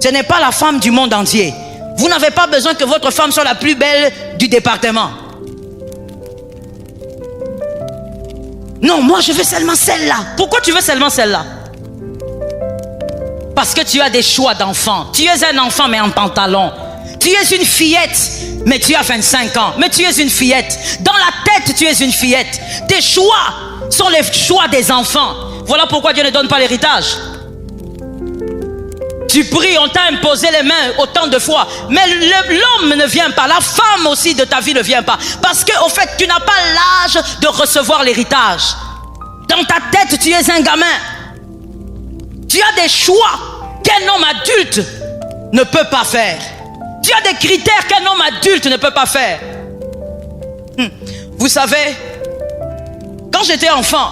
Ce n'est pas la femme du monde entier. Vous n'avez pas besoin que votre femme soit la plus belle du département. Non, moi je veux seulement celle-là. Pourquoi tu veux seulement celle-là? Parce que tu as des choix d'enfant. Tu es un enfant mais en pantalon. Tu es une fillette mais tu as 25 ans. Mais tu es une fillette. Dans la tête tu es une fillette. Tes choix sont les choix des enfants. Voilà pourquoi Dieu ne donne pas l'héritage. Tu pries, on t'a imposé les mains autant de fois. Mais l'homme ne vient pas. La femme aussi de ta vie ne vient pas. Parce qu'au fait, tu n'as pas l'âge de recevoir l'héritage. Dans ta tête, tu es un gamin. Tu as des choix qu'un homme adulte ne peut pas faire. Tu as des critères qu'un homme adulte ne peut pas faire. Vous savez, quand j'étais enfant,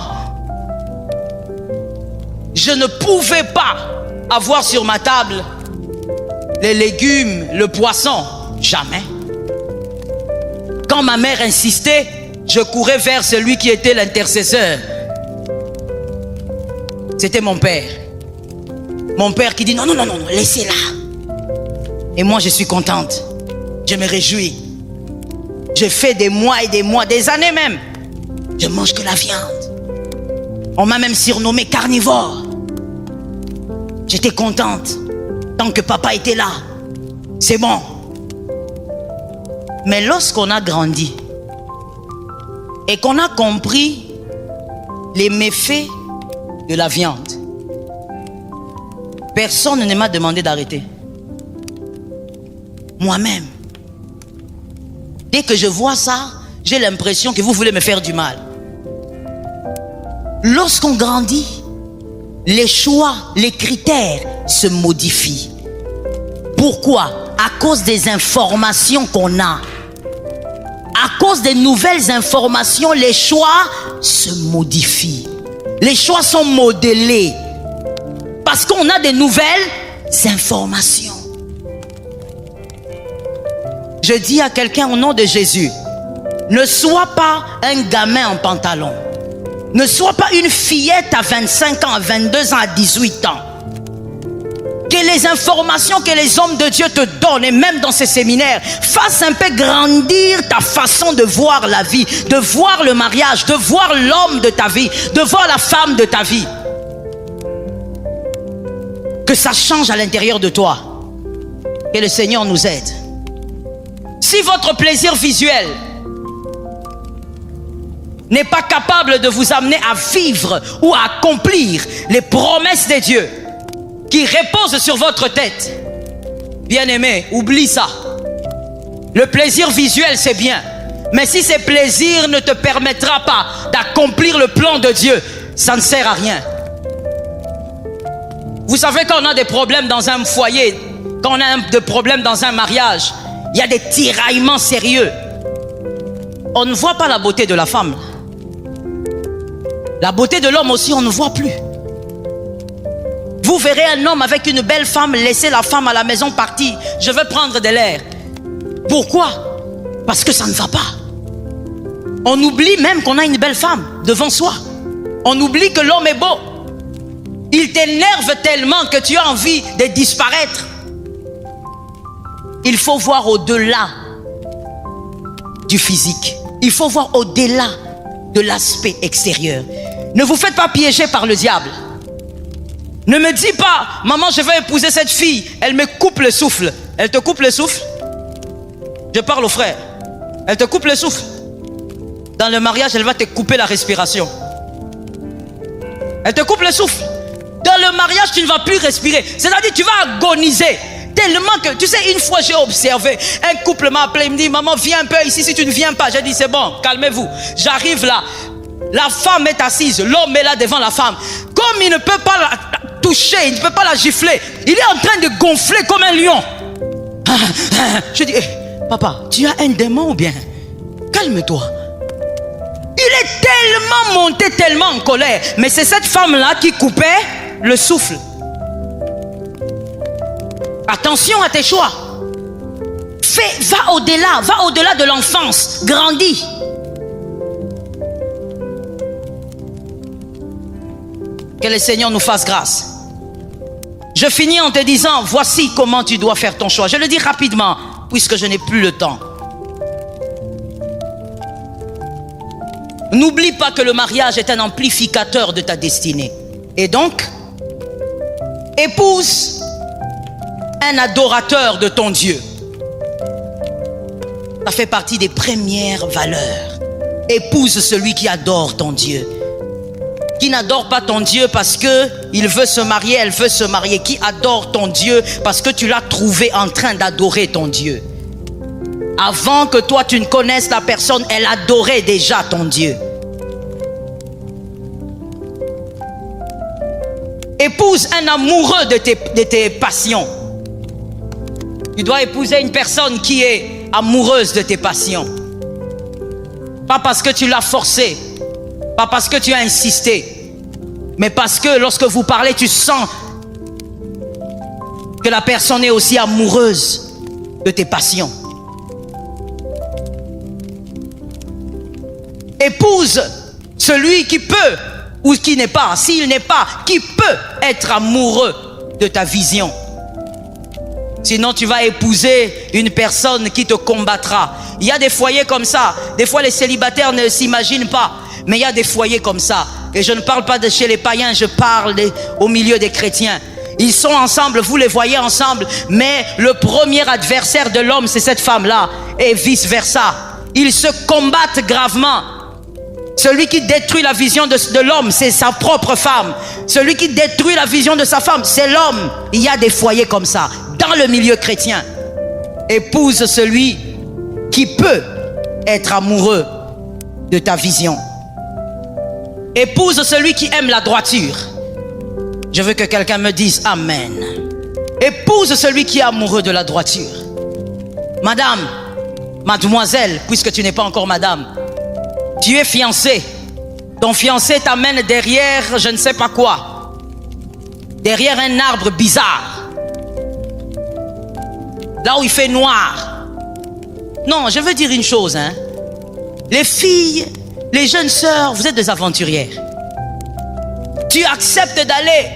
je ne pouvais pas avoir sur ma table les légumes, le poisson. Jamais. Quand ma mère insistait, je courais vers celui qui était l'intercesseur. C'était mon père. Mon père qui dit non, non, non, non, laissez-la. Et moi je suis contente. Je me réjouis. Je fais des mois et des mois, des années même. Je mange que la viande. On m'a même surnommé carnivore. J'étais contente. Tant que papa était là. C'est bon. Mais lorsqu'on a grandi et qu'on a compris les méfaits de la viande, personne ne m'a demandé d'arrêter. Moi-même. Dès que je vois ça, j'ai l'impression que vous voulez me faire du mal. Lorsqu'on grandit, les choix, les critères se modifient. Pourquoi? À cause des informations qu'on a. À cause des nouvelles informations, les choix se modifient. Les choix sont modélés. Parce qu'on a des nouvelles informations. Je dis à quelqu'un au nom de Jésus, ne sois pas un gamin en pantalon. Ne sois pas une fillette à 25 ans, à 22 ans, à 18 ans. Que les informations que les hommes de Dieu te donnent, et même dans ces séminaires, fassent un peu grandir ta façon de voir la vie, de voir le mariage, de voir l'homme de ta vie, de voir la femme de ta vie. Que ça change à l'intérieur de toi. Que le Seigneur nous aide. Si votre plaisir visuel n'est pas capable de vous amener à vivre ou à accomplir les promesses de Dieu qui reposent sur votre tête, bien-aimé, oublie ça. Le plaisir visuel, c'est bien. Mais si ce plaisir ne te permettra pas d'accomplir le plan de Dieu, ça ne sert à rien. Vous savez, quand on a des problèmes dans un foyer, quand on a des problèmes dans un mariage, il y a des tiraillements sérieux. On ne voit pas la beauté de la femme. La beauté de l'homme aussi, on ne voit plus. Vous verrez un homme avec une belle femme laisser la femme à la maison partir. Je veux prendre de l'air. Pourquoi? Parce que ça ne va pas. On oublie même qu'on a une belle femme devant soi. On oublie que l'homme est beau. Il t'énerve tellement que tu as envie de disparaître. Il faut voir au-delà du physique. Il faut voir au-delà de l'aspect extérieur. Ne vous faites pas piéger par le diable. Ne me dis pas, maman, je vais épouser cette fille, elle me coupe le souffle. Elle te coupe le souffle? Je parle au frère. Elle te coupe le souffle. Dans le mariage, elle va te couper la respiration. Elle te coupe le souffle. Dans le mariage, tu ne vas plus respirer. C'est-à-dire, tu vas agoniser. Tellement que, tu sais, une fois j'ai observé, un couple m'a appelé, il me dit, maman, viens un peu ici, si tu ne viens pas. J'ai dit, c'est bon, calmez-vous. J'arrive là. La femme est assise, l'homme est là devant la femme. Comme il ne peut pas la toucher, il ne peut pas la gifler, il est en train de gonfler comme un lion. Je dis, hey, papa, tu as un démon ou bien? Calme-toi. Il est tellement monté, tellement en colère. Mais c'est cette femme-là qui coupait le souffle. Attention à tes choix. Va au-delà de l'enfance, grandis. Que le Seigneur nous fasse grâce. Je finis en te disant, voici comment tu dois faire ton choix. Je le dis rapidement, puisque je n'ai plus le temps. N'oublie pas que le mariage est un amplificateur de ta destinée. Et donc, épouse un adorateur de ton Dieu. Ça fait partie des premières valeurs. Épouse celui qui adore ton Dieu. Qui n'adore pas ton Dieu parce qu'il veut se marier, elle veut se marier. Qui adore ton Dieu parce que tu l'as trouvé en train d'adorer ton Dieu. Avant que toi tu ne connaisses la personne, elle adorait déjà ton Dieu. Épouse un amoureux de tes passions. Tu dois épouser une personne qui est amoureuse de tes passions. Pas parce que tu l'as forcé, pas parce que tu as insisté, mais parce que lorsque vous parlez, tu sens que la personne est aussi amoureuse de tes passions. Épouse celui qui peut ou qui n'est pas, s'il n'est pas, qui peut être amoureux de ta vision. Sinon, tu vas épouser une personne qui te combattra. Il y a des foyers comme ça. Des fois, les célibataires ne s'imaginent pas. Mais il y a des foyers comme ça. Et je ne parle pas de chez les païens, je parle au milieu des chrétiens. Ils sont ensemble, vous les voyez ensemble. Mais le premier adversaire de l'homme, c'est cette femme-là. Et vice-versa. Ils se combattent gravement. Celui qui détruit la vision de l'homme, c'est sa propre femme. Celui qui détruit la vision de sa femme, c'est l'homme. Il y a des foyers comme ça. Dans le milieu chrétien, épouse celui qui peut être amoureux de ta vision. Épouse celui qui aime la droiture. Je veux que quelqu'un me dise Amen. Épouse celui qui est amoureux de la droiture. Madame, mademoiselle, puisque tu n'es pas encore madame, tu es fiancée. Ton fiancé t'amène derrière je ne sais pas quoi. Derrière un arbre bizarre. là où il fait noir. Non, je veux dire une chose, hein. Les filles, les jeunes sœurs, vous êtes des aventurières. Tu acceptes d'aller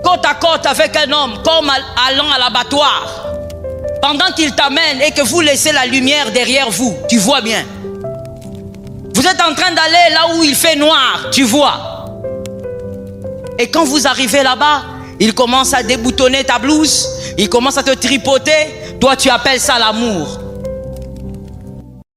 côte à côte avec un homme comme allant à l'abattoir. Pendant qu'il t'amène et que vous laissez la lumière derrière vous, tu vois bien. Vous êtes en train d'aller là où il fait noir, tu vois. Et quand vous arrivez là-bas, il commence à déboutonner ta blouse, il commence à te tripoter. Toi, tu appelles ça l'amour.